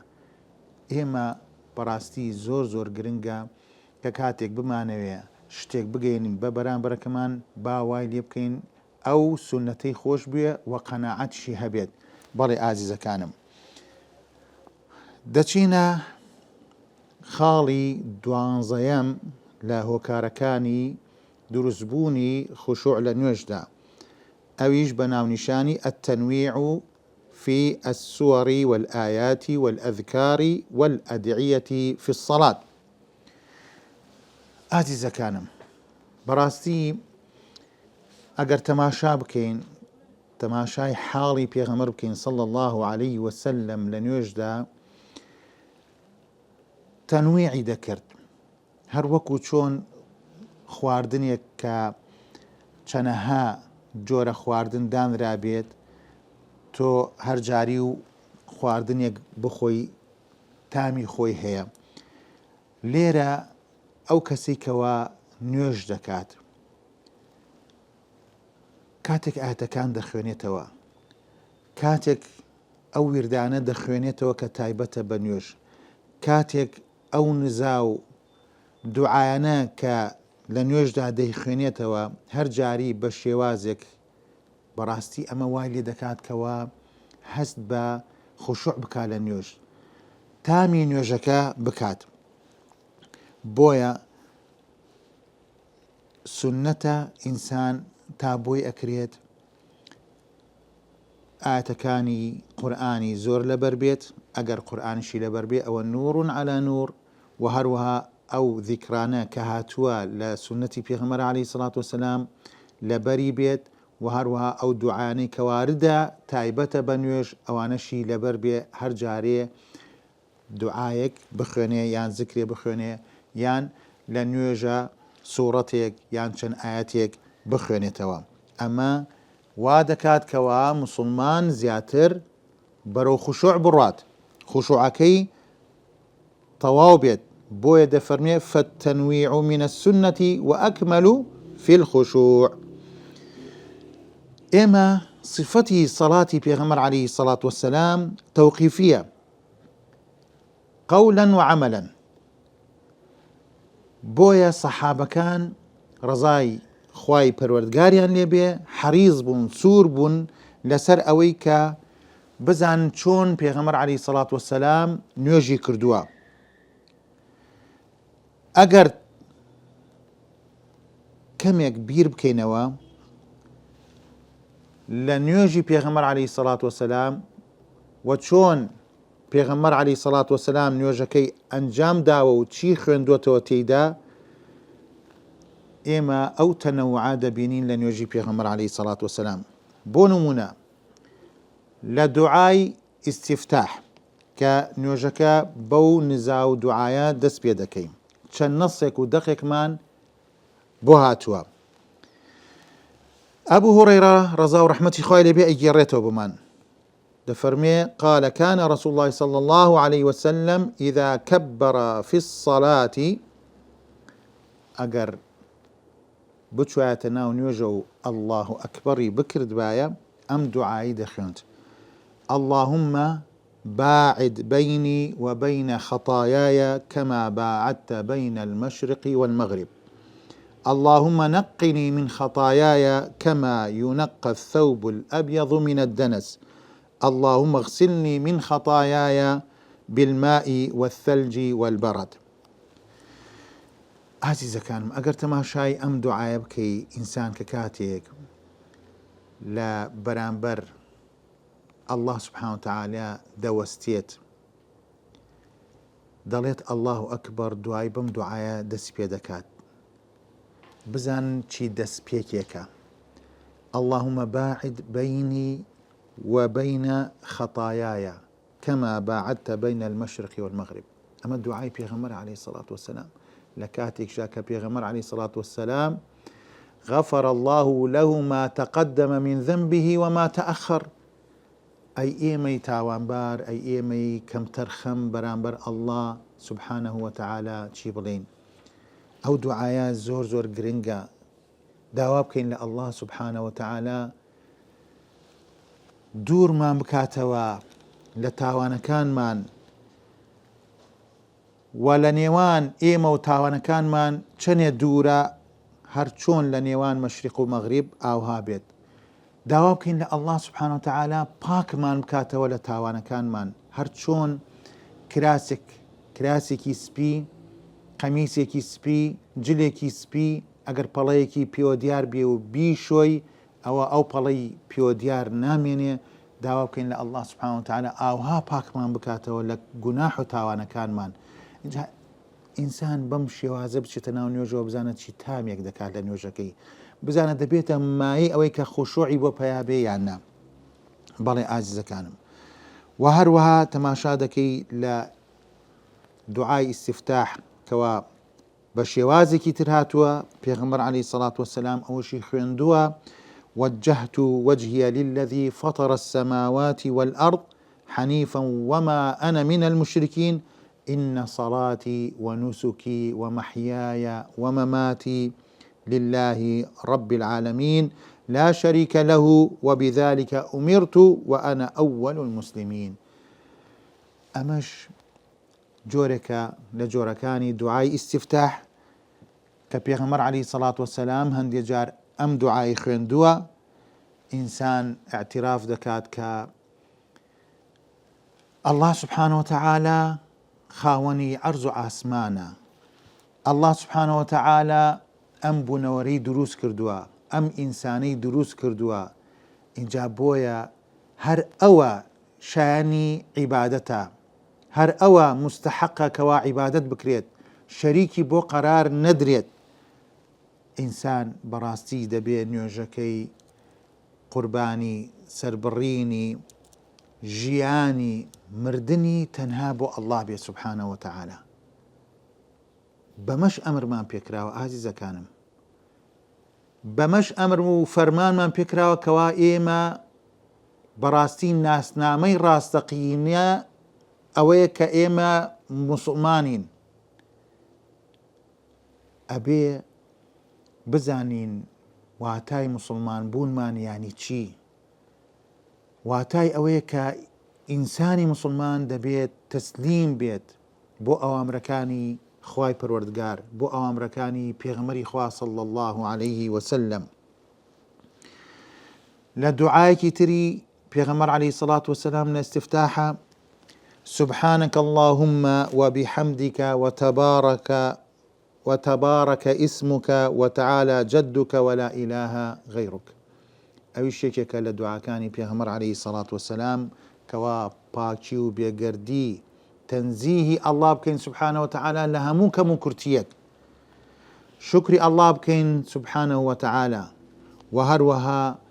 ئێمە بەڕاستی زۆر زۆر گرنگە کە کاتێک بمانەوێ شتێک بگەینین بە بەرامبەرەکەمان با وای لێ بکەین ئەو سونەتەی خۆش بوێ و قەناعەتشی هەبێت. بەڵێ ئازیزەکانم، دەچینە خاڵی دوانزەیەم لە هۆکارەکانی دروستبوونی خوشوع لە نوێژدا، ئەویش بە ناونیشانی التەنویع في السور والآيات والأذكار والأدعية في الصلاة. ئازیزەکانم، بەڕاستی ئەگەر تەماشا بکەین، تەماشای حاڵی پێغەمبەر بکەین صلى الله عليه وسلم لە نوێژدا، تەنویعی دەکرد، هەر وەکو چۆن خواردنێک کە چەنەها جۆرە خواردن دانرا بێت، تۆ هەر جاری و خواردنێک بخۆی تامی خۆی هەیە. لێرە ئەو کەسێک کەوا نوێژ دەکات، کاتێک ئاەتەکان دەخوێنێتەوە، کاتێک ئەو وردانە دەخوێنێتەوە کە تایبەتە بە نوێژ، کاتێک ئەو نزا و دوعایانە کە لە نوێژدا دەیخوێنێتەوە هەر جاری بە شێوازێک، بەڕاستی ئەمە وای لێ دەکات کەوا هەست بە خوشوع بکات لە نوێژ، تامی نوێژەکە بکات. بۆیە سونەتە ئینسان تا بۆی ئەکرێت ئاەتەکانی قورئانی زۆر لەبەر بێت. ئەگەر قورئانیشی لەبەر بێ ئەوە نوڕ عەلا نوڕ، و هەروەها ئەو ذیکرانە کە هاتووە لە سونەتی پێغەمبەر عەلەیهی سەڵات وسەلام لەبەری بێت، و هەروەها ئەو دوعانەی کە واردە تایبەتە بە نوێژ ئەوانەشی لەبەر بێ، هەر جارێ دوعایەک بخوێنێ یان زیکرێ بخوێنێ، یان لە نوێژە سوورەتێک یان چەند ئاەتێک بخوێنێتەوە. ئەمە وا دەکات کەوا موسڵمان زیاتر بەرەو خوشوع بڕات، خوشوعەکەی تەواو بێت. بۆیە دەفەرمێ فالتەنویع من السنة وأكمل في الخشوع. ئێمە صفەتی سەڵاتی پێغەمبەر عەلەیهی سەڵات وەسەلام تەوقیفیە، قەولا وعەمەلا. بۆیە سەحابەکان ڕەزای خوای پەروەردگاریان لێبێ حەریز بوون، سوور بوون لەسەر ئەوەی کە بزان چۆن پێغەمبەر عەلەیهی سەڵات وەسەلام نوێژی کردووە. ئەگەر کەمێک بیر بکەینەوە لە نوێژی پێغەمبەر عەلەیهی سەڵات وەسەلام و چۆن پێغەمبەر عەلەیهی سەڵات وەسەلام نوێژەکەی ئەنجام داوە و چی خوێندووەتەوە تێیدا، ئێمە ئەو تەنەوعە دەبینین لە نوێژی پێغەمبەر عەلەیهی سەڵات وەسەلام. بۆ نمونە لە دوعای ئیستیفتاح کە نوێژەکە بەو نزا و دوعایە دەست پێ دەکەین، چەند نەسێک و دەقێکمان بۆ هاتووە. ئەبوو هورەیرە ڕەزا و ڕەحمەتی خوای لێبێ ئەیگێڕێتەوە بمان، دەفەرمێ قال كان رسول الله صلى الله عليه وسلم إذا كبر في الصلاة ئەگەر بچوایەتە ناو نوێژە و الله ئەکبەری بکردوایە ئەم دوعایی دەخوێند: اللهم باعد بيني وبين خطاياي كما باعدت بين المشرق والمغرب، اللهم نقني من خطاياي كما ينقى الثوب الأبيض من الدنس، اللهم اغسلني من خطاياي بالماء والثلج والبرد. عزیزەکانم، ئەگەر تەماشای ئەم دوعایە بکەی ئینسان کە کاتێک لە بەرامبەر الله سبحانه وتعالى دەوەستێت دەڵێت الله ئەکبەر، دوای بەم دوعایە دەست پێ دەکات، بزان چی دەست پێکێکە: اللهم باعد بيني وبين خطاياي كما باعدت بين المشرق والمغرب. ئەمە دوعای پێغەمبەر عەلەیهی سەڵات وەسەلام لە کاتێکدا کە پێغەمبەر عەلەیهی سەڵات وەسەلام غفر الله له ما تقدم من ذنبه وما تأخر. ئەی ئێمەی تاوانبار، ئەی ئێمەی کەمتەرخەم بەرامبەر الله سبحانه وتعالى چی بڵێن؟ ئەو دوعایە زۆر زۆر گرنگە، داوا بکەین لە الله سبحانه وتعالى دوورمان بکاتەوە لە تاوانەکانمان و لە نێوان ئێمە و تاوانەکانمان چەندێ دوورە، هەر چۆن لە نێوان مەشریق و مەغریب ئاوها بێت. داوا بکەین لە الله سبحانه وتعالى پاکمان بکاتەوە لە تاوانەکانمان، هەر چۆن کراسێکی سپی، قەمیسێکی سپی، جلێکی سپی ئەگەر پەڵەیەکی پیۆدیار بێ و بیشۆی ئەوە ئەو پەڵەی پیۆدیار نامێنێ. داوا بکەین لە الله سبحانه وتعالى ئاوها پاکمان بکاتەوە لە گوناح و تاوانەکانمان. اینجا ئینسان بەم شێوازە بچێتە ناو نوێژەوە بزانێت چی تامێک دەکات لە نوێژەکەی، بزانە دەبێتە مایی ئەوەی کە خۆشوعی بۆ پەیابێ یان نا. بەڵێ ئازیزەکانم، و هەروەها تەماشا دەکەی لە دوعای ئیستیفتاح کەوا بە شێوازێکی تر هاتووە، پێغەمبەر عەلەیهی سەڵات وەسەلام ئەوەشی خوێندووە: وجهت وجهي للذي فطر السماوات والأرض حنيفا وما أنا من المشركين إن صلاتي ونسكي ومحياي ومماتي لله رب العالمين لا شريك له وبذلك أمرت وأنا أول المسلمين. أمش جۆرێکە لە جۆرەکانی دوعای ئیستیفتاح کە پێغەمبەر عەلەیهی سەڵات وەسەلام هەندێک جار ئەم دوعای خوێندووە. ئینسان ئاعتراف دەکات کە الله سبحانه وتعالى خاوەنی عەرز و ئاسمانە، الله سبحانه وتعالى ئەم بوونەوەرەی دروست کردووە، ئەم ئینسانەی دروست کردووە. اینجا بۆیە هەر ئەوە شایانی عیبادەتە، هەر ئەوە مستحقە کەوا عیبادەت بکرێت، شەریکی بۆ قەرار نەدرێت. ئینسان بەڕاستی دەبێت نوێژەکەی قوربانی سەربڕینی ژیانی مردنی تەنها بۆ الله بێت سبحانه وتعالى. بەمەش ئەمرمان پێکراوە ئازیزەکانم، بەمەش ئەمر و فەرمانمان پێکراوە کەوا ئێمە بەڕاستی ناسنامەی ڕاستەقینە ئەوەیە کە ئێمە موسڵمانین. ئەبێ بزانین واتای مسلمان بوونمان یانی چی. واتای ئەوەیە کە ئینسانی مسلمان دەبێت تەسلیم بێت بۆ ئەوامرەکانی خوای پەروەردگار، بۆ ئەوامرەکانی پێغەمبەری خوا صلی الله عليه وسلم. لە دوعایەکی تری پێغەمبەر عەلەیهی سەڵات وەسەلام لە ئیستیفتاحە: سبحانك اللهم وبحمدك وتبارك اسمك وتعالى جدك ولا إله غيرك. ئەوی شێکێکە لە دوعاکانی پێغەمبەر عەلەیهی سەڵات وەسەلام كوا باكي وبيقردي تنزيه الله بكين سبحانه وتعالى لهموك مكرتيك شكري الله بكين سبحانه وتعالى وهروها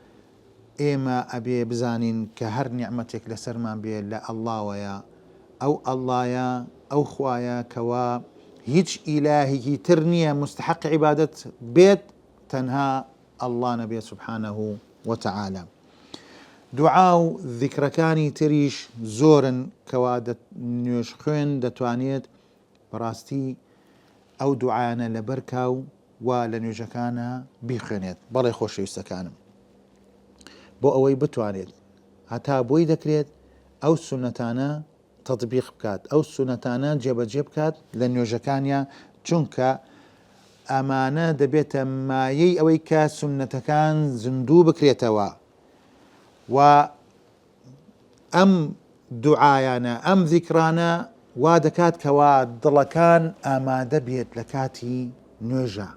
إما أبي بزانين كهر نعمتك لسرمان بي لا الله ويا أو الله يا أو خوايا كوا هيج إلهي ترنية مستحق عبادة بيت تنهى الله نبي سبحانه وتعالى دعاء ذكركاني تريش زورا كوا نيوش خوين دتوانيت براستي أو دعانا لبركاو ولنيوجكانا بخوينيت بڵێ خۆشەویستەکانم بۆ ئەوەی بتوانێت هەتا بۆی دەکرێت ئەو سونەتانە تەطبیق بکات ئەو سونەتانە جێبەجێ بکات لە نوێژەکانیە چونکە ئەمانە دەبێتە مایەی ئەوەی کە سونەتەکان زیندوو بکرێتەوە و ئەم دوعایانە ئەم ذیکرانە وا دەکات کەوا دڵەکان ئامادە بێت لە کاتی نوێژە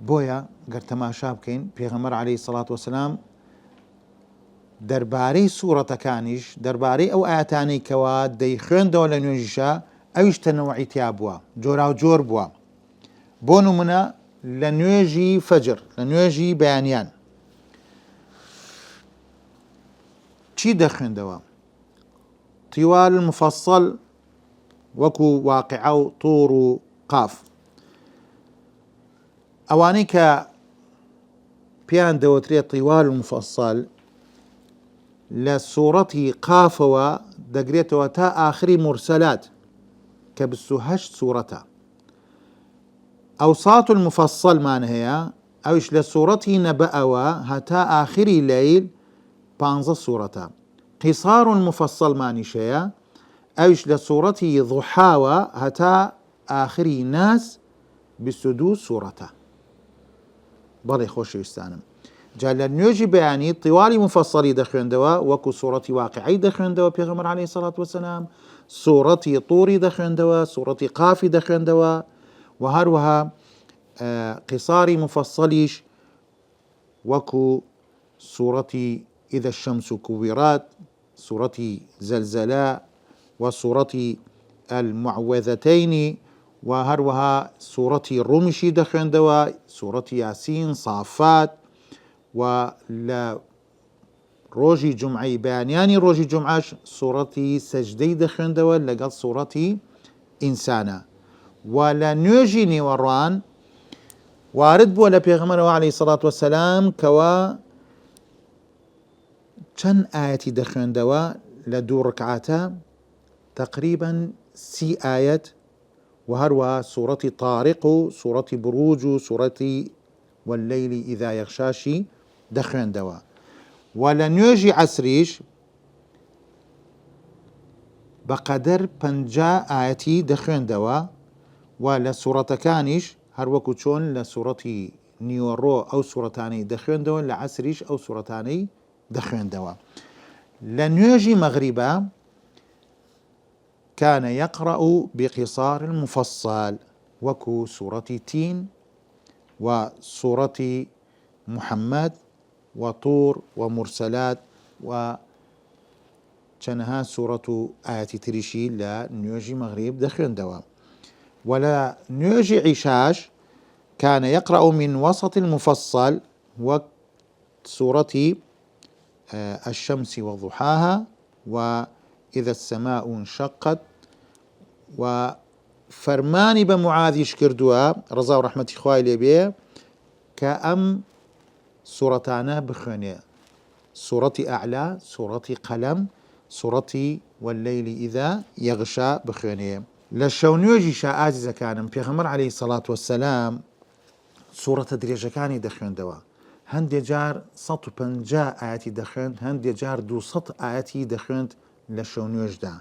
بۆیە گەر تەماشا بکەین پێغەمبەر عەلەیهی سەڵات وەسەلام دەربارەی سوورەتەکانیش دەربارەی ئەو ئاەتانەی کەوا دەیخوێندەوە لە نوێژیشە ئەویش تەنەوعی تیا بووە جۆراوجۆر بووە بۆ نمونە لە نوێژی فەجر لە نوێژی بەیانیان چی دەخوێندەوە طیوال المفەصەل وەکو واقعە و طور و قاف ئەوانەی کە پێیان دەوترێت طیوال المفەصەل لە سوورەتی قافەوە دەگرێتەوە تا ئاخری مرسەلات کە 28 سوورەتە ئەوساط المفەصەلمان هەیە ئەویش لە سوورەتی نەبەئەوە هەتا ئاخری لەیل 15 سوورەتە قیسار المفەصەلمانیش هەیە ئەویش لە سوورەتی ضوحاوە هەتا ئاخری ناس 22 سوورەتە بەڵێ خۆشەویستانم جا لە نوێژی بەیانی طیوالی مفەصەلی دەخوێندەوە وەکو سوورەتی واقعەی دەخوێندەوە پێغەمبەر عەلەیهی سەڵات وەسەلام سوورەتی طوری دەخوێندەوە سوورەتی قافی دەخوێندەوە و هەروەها قیساری مفەصەلیش وەکو سوورەتی ئیذا الشەمس کوویرات سوورەتی زەلزەلە و سوورەتی المعوذەتەین و هەروەها سوورەتی ڕومیشی دەخوێندەوە سوورەتی یاسین سافات و لە ڕۆژی جومعەی بەیانیانی ڕۆژی جومعەش سوورەتی سەجدەی دەخوێندەوە لەگەڵ سوورەتی ئینسانە و لە نوێژی نێوەڕوان وارد بووە لە پێغەمبەرەوە عەلەیهی سەڵات وەسەلام کەوا چەند ئایەتی دەخوێندەوە لە دوو ڕکعاتە تقریبا 30 ئایەت و هەروەها سوورەتی طارق و سوورەتی بروج و سوورەتی واللەیلی ئیذا یەغشاشی دەخوێندەوە و لە نوێژی عەسریش بەقەدەر 50 ئایەتی دەخوێندەوە و لە سوورەتەکانیش هەروەکو چۆن لە سوورەتی نیوەڕۆ ئەو سوورەتانەی دەخوێندەوە لە عەسریش ئەو سوورەتانەی دەخوێندەوە لە نوێژی مەغریبە كان يقرأ بقصار المفصل وكو سورة تين وسورة محمد وطور ومرسلات وشنها سورة آيات تريشي لا نيوجي مغرب دخل دوا ولا نيوجي عشاش كان يقرأ من وسط المفصل وسورة الشمس وضحاها وإذا السماء انشقت وفرماني بمعاذيش كردوا رضا ورحمة إخوائي لبيه كأم سورتانا بخوني سورة أعلى سورة قلم سورة والليل إذا يغشى بخوني لشونيوجي شاء آزيزا كان بيغمر عليه الصلاة والسلام سورة دريجكاني دخون دوا هندي جار 150 آياتي دخون هندي جار 200 آياتي دخون لشونيوج دا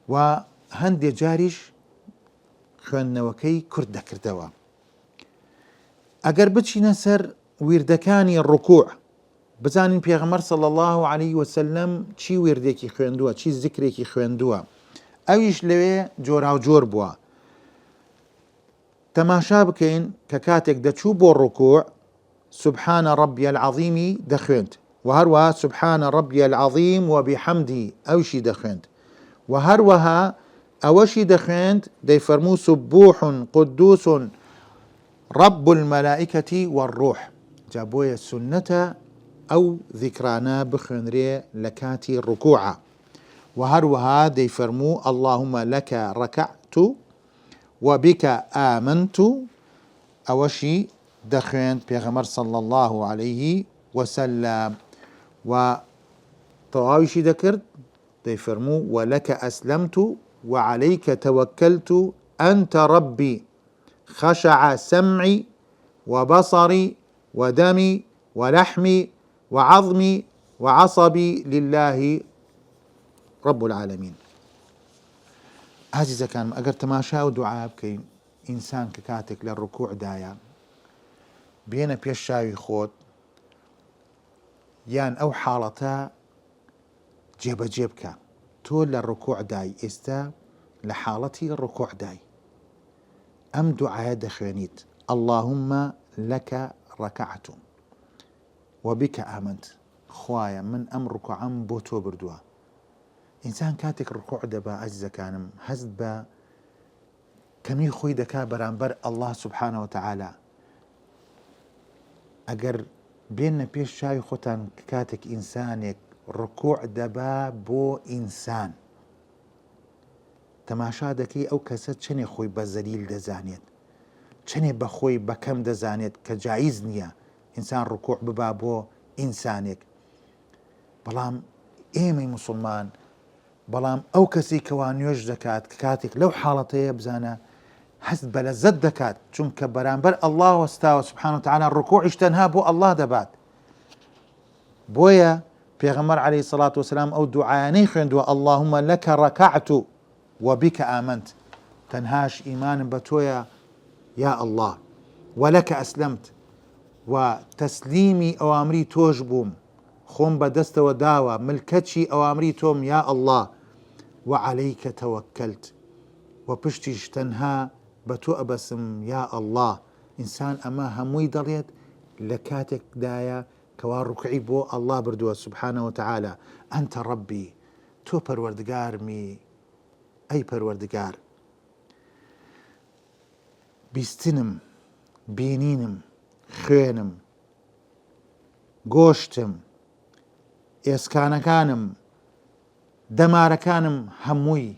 وهندي جاريش خوێندنەوەکەی کورد دەکردەوە ئەگەر بچینە سەر ویردەکانی ڕکوع بزانین پێغەمبەر صلی الله علیه وسلم چی ویردێکی خوێندووە چی زیکرێکی خوێندووە ئەویش لەوێ جۆراوجۆر بووە تەماشا بکەین کە کاتێک دەچوو بۆ ڕکوع سبحان ربي العظيم دەخوێند وهروها سبحان ربي العظيم وبحمده أوشي دخند، وهروها أوشي دخند دي فرمو سبوح قدوس رب الملائكة والروح. جابوية السنة أو ذكرانا بخنري لكاتي الركوع. وهروها دي فرمو اللهم لك ركعت وبك آمنت أوشي دخند بيغمر صلى الله عليه وسلم. وطواوشي ذكرت دي فرمو ولك أسلمت وعليك توكلت أنت ربي خشع سمعي وبصري ودمي ولحمي وعظمي وعصبي لله رب العالمين. عزيزة كان أجر تماشا ودعاء بكين إنسان ككاتك للركوع دايا بينا بيشاوي خوت يان أو حالتا جيب جيبك تول للركوع داي استا لحالتي الركوع داي أم دعاء دخينيت اللهم لك ركعت وبك آمنت خوايا من أمرك عن بوتو بردوا. إنسان كاتك ركوع دبا أجزا كانم هزد با كمي خوي دكا برانبر الله سبحانه وتعالى أجر بين بيش شاي خوتان كاتك إنسانك ركوع دبا بو إنسان تماشا دكي أو كسد چني خوي بزليل دزانيت چني بخوي بكم دزانيت كجائز نيا إنسان ركوع ببا بو إنسانك. بلام إيمي مسلمان بلام أو كسي كوانيوش دكات كاتك لو حالتي بزانا حسب بلزت دكات چونك برانبر الله واستاوى سبحانه وتعالى الركوع اشتنها بو الله دبات بويا پیغمبر عليه الصلاة والسلام أو دعاني خندوا اللهم لك ركعت وبك آمنت تنهاش إيمان بتويا يا الله ولك أسلمت وتسليمي أوامري توجبوم خوم بدست وداوى ملكتشي أوامري توم يا الله وعليك توكلت وبشتيش تنها بتو أبسم يا الله. إنسان أما هموي دليت لكاتك دايا كوار ركعي بو الله بردوا سبحانه وتعالى أنت ربي تو پروردگار مي أي پروردگار بيستنم بينينم خوێنم گۆشتم ئێسکانەکانم دەمارەکانم هەمووی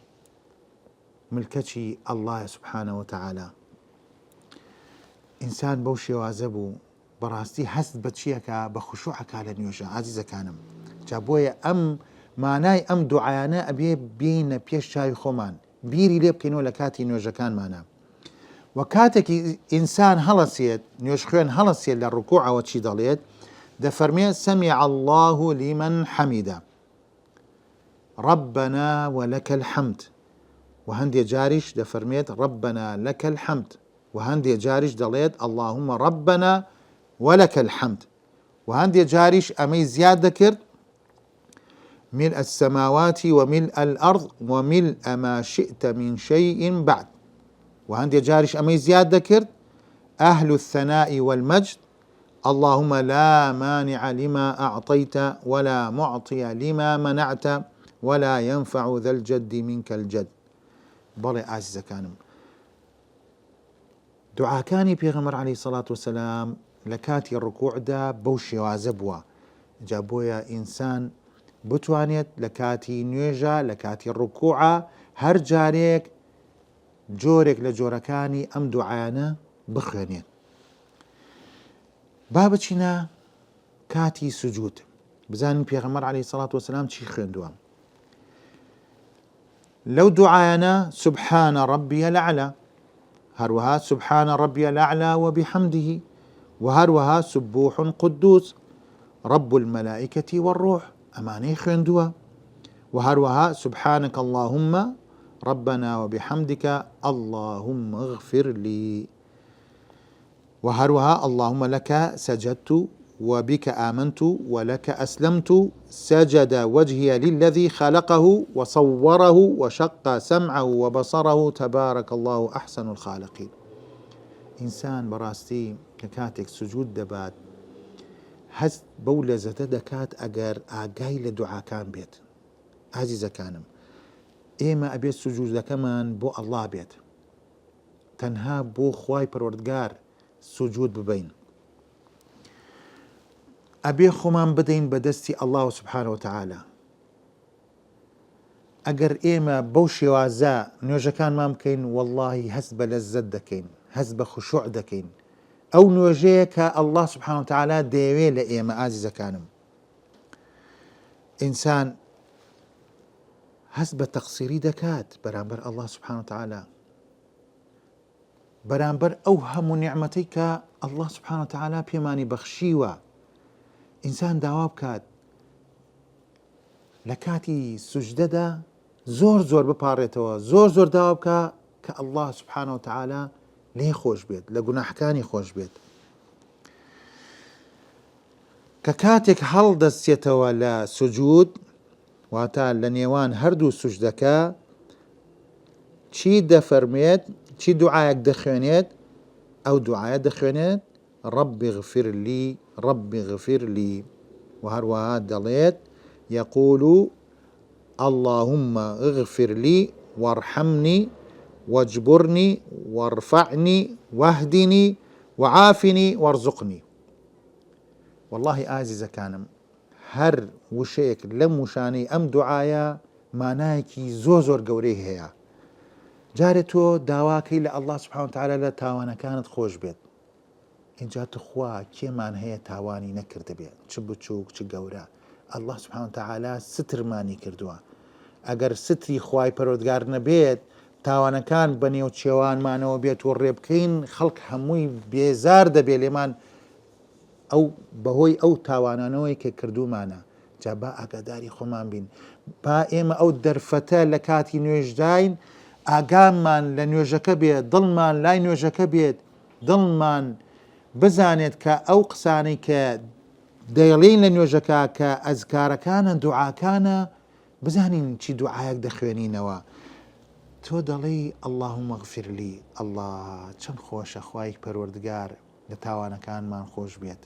ملکەچی ئەڵڵایە سوبحانەهو وتەعالا. ئینسان بەو شێوازە بوو بەڕاستی هەست بە چیەکە بە خوشوعەکە لە نوێژە. عەزیزەکانم جا بۆیە ئەم مانای ئەم دوعایانە ئەبێ بینە پێش چاوی خۆمان بیری لێ بکەینەوە لە کاتی نوێژەکانمانە. وكاتك إنسان هلسيت نيوش خوين هلسيت للركوع وشي دليت دفرمي سمع الله لمن حمده ربنا ولك الحمد. وهندي جارش دفرميت ربنا لك الحمد. وهندي جارش دليت اللهم ربنا ولك الحمد. وهندي جارش أمي زيادة ذكر ملء السماوات وملء الأرض وملء ما شئت من شيء بعد. وهندي جارش أمي زيادة ذكر أهل الثناء والمجد اللهم لا مانع لما أعطيت ولا معطي لما منعت ولا ينفع ذا الجد منك الجد. بلي عزيزة كانم دعاء كاني بيغمر عليه الصلاة والسلام لكاتي الركوع دا بوشي وازبوا جابويا إنسان بتوانيت لكاتي نيجا لكاتي الركوع هر جاريك جورك لجوركاني أم دعانا بخوانيت. بابتشنا كاتي سجود بزان بيغمر عليه الصلاة والسلام چي خوندوا لو دعانا سبحان ربي الأعلى هروها سبحان ربي الأعلى وبحمده وهروها سبوح قدوس رب الملائكة والروح أماني خوندوا وهروها سبحانك اللهم ربنا وبحمدك اللهم اغفر لي وهروها اللهم لك سجدت وبك آمنت ولك أسلمت سجد وجهي للذي خلقه وصوره وشق سمعه وبصره تبارك الله أحسن الخالقين. إنسان براستي ككاتك سجود دبات هەست بەو لەزەتە دەکات ئەگەر ئاگای لە دوعاکان بێت. ئازیزەکانم، ئێمە ئەبێت سوجودەکەمان بۆ ئەڵڵا بێت، تەنها بۆ خوای پەروەردگار سوجود ببین، ئەبێ خۆمان بدەین بە دەستی ئەڵڵا سوبحانە وتەعالا. ئەگەر ئێمە بەو شێوازە نوێژەکانمان بکەین، وەڵڵاهی هەست بە لەزەت دەکەین، هەست بە خوشوع دەکەین. ئەو نوێژەیە کە ئەڵڵا سوبحانە وتەعالا دەیەوێت لە ئێمە. ئازیزەکانم، ئینسان هەست بە تەقسیری دەکات بەرامبەر ئەڵڵا سوبحانە وتەعالا، بەرامبەر ئەو هەموو نیعمەتەی کە ئەڵڵا سوبحانە وتەعالا پێمانی بەخشیوە. ئینسان داوا بکات لە کاتی سوجدەدا زۆر زۆر بپارێتەوە، زۆر زۆر داوا بکە کە ئەڵڵا سوبحانە وتەعالا لێ خۆش بێت، لە گوناحەکانی خۆش بێت. کە کاتێک هەڵدەستێتەوە لە سوجود، واتە لە نێوان هەردوو سوجدەکە، چی دەفەرمێت، چی دوعایەک دەخوێنێت؟ ئەو دوعایە دەخوێنێت رەبی غفر لی، رەبی غفر لی، و هەروەها دەڵێت يقول اللهم اغفر لي وارحمني واجبرني وارفعني واهدني وعافني وارزقني. والله ئازیزەکانم، هەر وشەیەک لەم وشانەی ئەم دوعایە مانایەکی زۆر زۆر گەورەی هەیە. جارێ تۆ داواکەی لە ئەڵڵا سوبحانە وتەعالا لە تاوانەکانت خۆش بێت. اینجا تخوا کێمان هەیە تاوانی نەکرده بێت، چ بچووک چ گەورە. ئەڵڵا سوبحانە وتەعالا سترمانی کردووە. ئەگەر ستری خوای پەروەردگار نەبێت، تاوانەکان بەنێو چێوانمانەوە بێت و ڕێبکەین، خەڵک هەمووی بێزار دەبێت لێمان ئەو بەهۆی ئەو تاوانانەوەی کە کردومانە. جا با ئاگاداری خۆمان بین، با ئێمە ئەو دەرفەتە لە کاتی نوێژداین ئاگامان لە نوێژەکە بێت، دڵمان لای نوێژەکە بێت، دڵمان بزانێت کە ئەو قسانەی کە دەیڵین لە نوێژەکە کە ئەزکارەکانە، دوعاکانە، بزانین چی دوعایەک دەخوێنینەوە. تۆ دەڵێی اللهم اغفر لي، ئەڵڵا چەند خۆشە خوای پەروەردگار لە تاوانەکانمان خۆش بێت،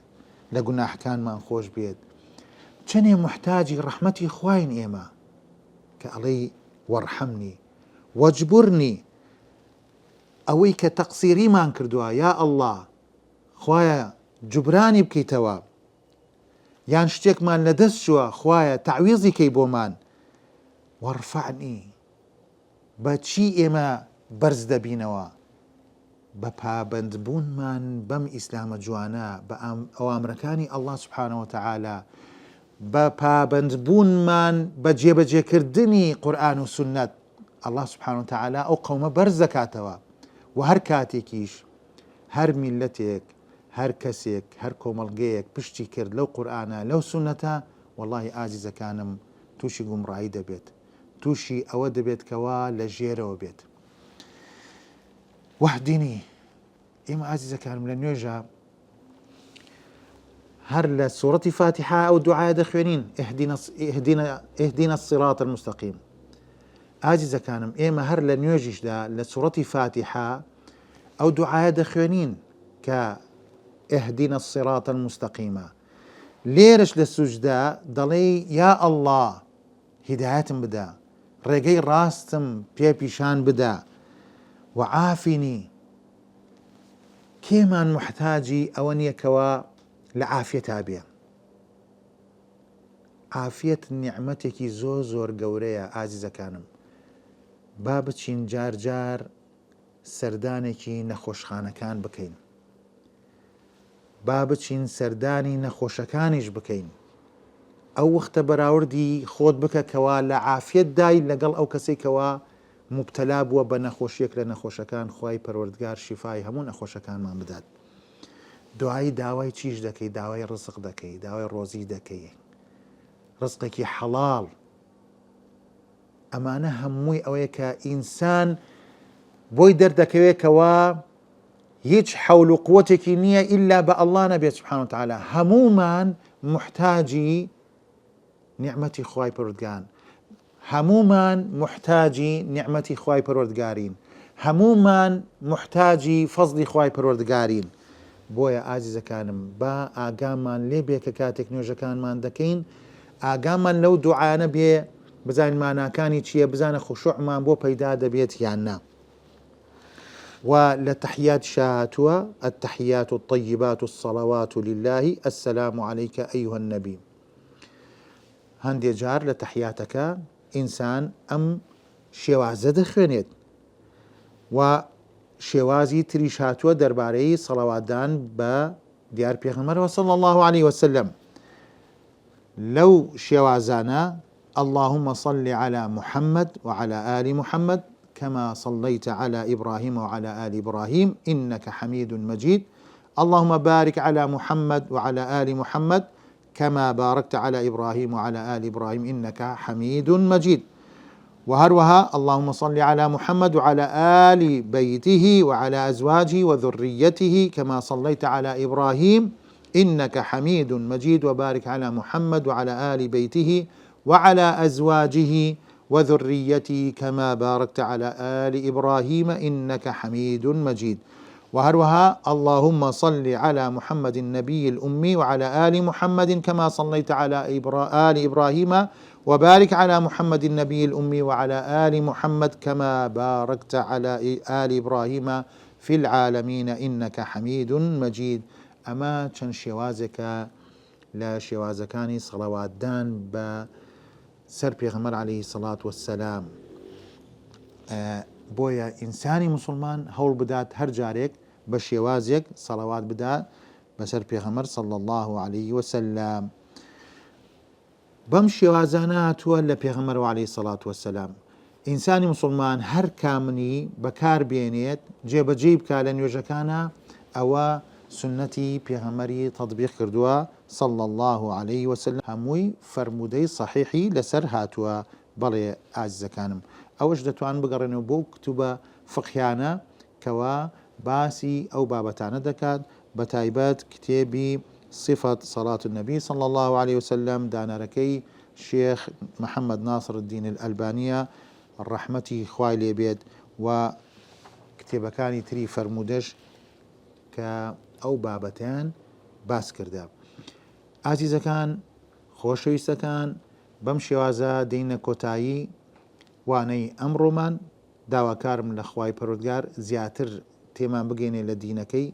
لە گوناحەکانمان خۆش بێت. چەندێ محتاجی ڕەحمەتی خواین ئێمە کە ئەڵێی وەرحەمنی وەجبورنی، ئەوەی کە تەقسیریمان کردووە، یا ئەڵڵا خوایە جوبرانی بکەیتەوە، یان شتێکمان لە دەست چووە، خوایە تعویزی کەی بۆمان. وەرفعنی، بە چی ئێمە بەرز دەبینەوە؟ بە پابەندبوونمان بەم ئیسلامە جوانە، بە ئەوامرەکانی ئەڵڵا سوبحانە وتەعالا، بە پابەندبوونمان بە جێبەجێکردنی قورئان و سونەت. ئەڵڵا سوبحانە وتەعالا ئەو قەومە بەرز دەکاتەوە. و هەر کاتێکیش هەر میلەتێک، هەر کەسێک، هەر کۆمەڵگەیەک پشتی کرد لەو قورئانە لەو سونەتە، وەڵڵاهی ئازیزەکانم تووشی گومڕایی دەبێت، تووشی ئەوە دەبێت کەوا لە ژێرەوە بێت. وەحدینی، ئێمە ئازیزەکانم لە نوێژە هەر لە سوورەتی فاتحە ئەو دوعایە دەخوێنین ئهدینا الصراط المستقیم. ئازیزەکانم، ئێمە هەر لە نوێژیشدا لە سوورەتی فاتحە ئەو دوعایە دەخوێنین کە ئهدینا الصراط المستقیمە. لێرش لە سوجدا دەڵێ یا ئەڵڵا هیدایەتم بدە، ڕێگەی ڕاستم پێ پیشان بدە. وعافینی، کێمان محتاجی ئەوە نییەکەوە لە عافیەتا بێ. عافیەت نیعمەتێکی زۆر زۆر گەورەیە ئازیزەکانم. با بچین جار جار سەردانێکی نەخۆشخانەکان بکەین، با بچین سەردانی نەخۆشەکانیش بکەین. ئەو وەختە بەراوردی خۆت بکە کەوا لە عافیەت دای لەگەڵ ئەو کەسێک کەوا مبتەلا بووە بە نەخۆشیەک لە نەخۆشەکان. خوای پەروەردگار شیفای هەموو نەخۆشەکانمان بدات. دوایی داوای چیش دەکەی؟ داوای ڕزق دەکەی، داوای ڕۆزی دەکەی، ڕزقێکی حەڵاڵ. ئەمانە هەمووی ئەوەیە کە ئینسان بۆی دەردەکەوێتەوە هیچ حەول و قووەتێکی نییە ئیلا بە ئەڵڵا نەبێت سوبحانە وتەعالا. هەموومان محتاجی نیعمەتی خوای پەروەردگارن، هەموومان محتاجی نیعمەتی خوای پەروەردگارین، هەموومان محتاجی فەزلی خوای پەروەردگارین. بۆیە ئازیزەکانم با ئاگامان لێ بێ کە کاتێک نوێژەکانمان دەکەین ئاگامان لەو دوعانە بێ بزانین ماناکانی چییە بزانە خوشوعمان بۆ پەیدا دەبێت یان نا. ولتحيات شاتوا التحيات الطيبات الصلوات لله السلام عليك أيها النبي. هەندێک جار لە تەحیاتەکە ئینسان ئەم شێوازە دەخوێنێت و شێوازی تریش هاتووە دەربارەی سەڵاواتدان بە دیار پێغەمبەرەوە صلی الله عليه وسلم. لەو شێوازانە اللهم صل على محمد وعلى آل محمد كما صليت على إبراهيم وعلى آل إبراهيم إنك حميد مجيد. اللهم بارك على محمد وعلى آل محمد كما باركت على إبراهيم وعلى آل إبراهيم إنك حميد مجيد. وهروها اللهم صل على محمد وعلى آل بيته وعلى أزواجه وذريته كما صليت على إبراهيم إنك حميد مجيد. وبارك على محمد وعلى آل بيته وعلى أزواجه وذريته كما باركت على آل إبراهيم إنك حميد مجيد. وهروها اللهم صل على محمد النبي الأمي وعلى آل محمد كما صليت على آل إبراهيم وبارك على محمد النبي الأمي وعلى آل محمد كما باركت على آل إبراهيم في العالمين إنك حميد مجيد. أما چەند شێوازێکە لە شێوازەکانی سەڵاواتدان بە سەر پێغەمبەر عليه الصلاة والسلام. بۆیە ئینسانی مسلمان هەوڵ بدات هەر جارێک بە شێوازێک سەڵاوات بدات بەسەر پێغەمبەر صلی الله عليه وسلم. بەم شێوازانە هاتووە لە پێغەمبەر عليه الصلاة والسلام. ئینسانی مسلمان هەر کامنی بەکار بێنێت جێبەجێ بکات لە نوێژەکانە ئەوە سنەتی پێغەمبەری تەطبیق کردووە صلی الله عليه وسلم. هەمووی فەرموودەی صحیحی لەسەر هاتووە. بەڵێ ئازیزەکانم ئەوەش دەتوان بگەڕێنەوە بۆ کتوبە فقهیانە کەوا باسی ئەو بابەتانە دەکات بە تایبەت کتێبی صفة صلاة النبي صلى الله عليه وسلم دانەرەکەی شێخ محەممەد ناصر الدین الألبانیە ڕەحمەتی خوای لێ بێت و کتێبەکانی تری فەرموودەش کە ئەو بابەتیان باس کردە. ئازیزەکان خۆشەویستەکان بەم شێوازە دێینە کۆتایی وانەی ئەمڕۆمان. داواکارم لە خوای پەروەردگار زیاتر تێمان بگەینێ لە دینەکەی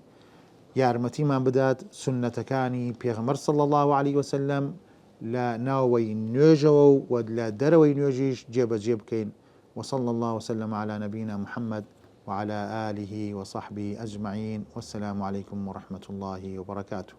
یارمەتیمان بدات سنەتەکانی پێغەمبەر صلی الله عليه وسلم لە ناوەوەی نوێژەوە و لە دەرەوەی نوێژیش جێبەجێ بکەین. وصلى الله وسلم على نبينا محمد وعلى آله وصحبه أجمعين والسلام عليكم ورحمة الله وبركاته.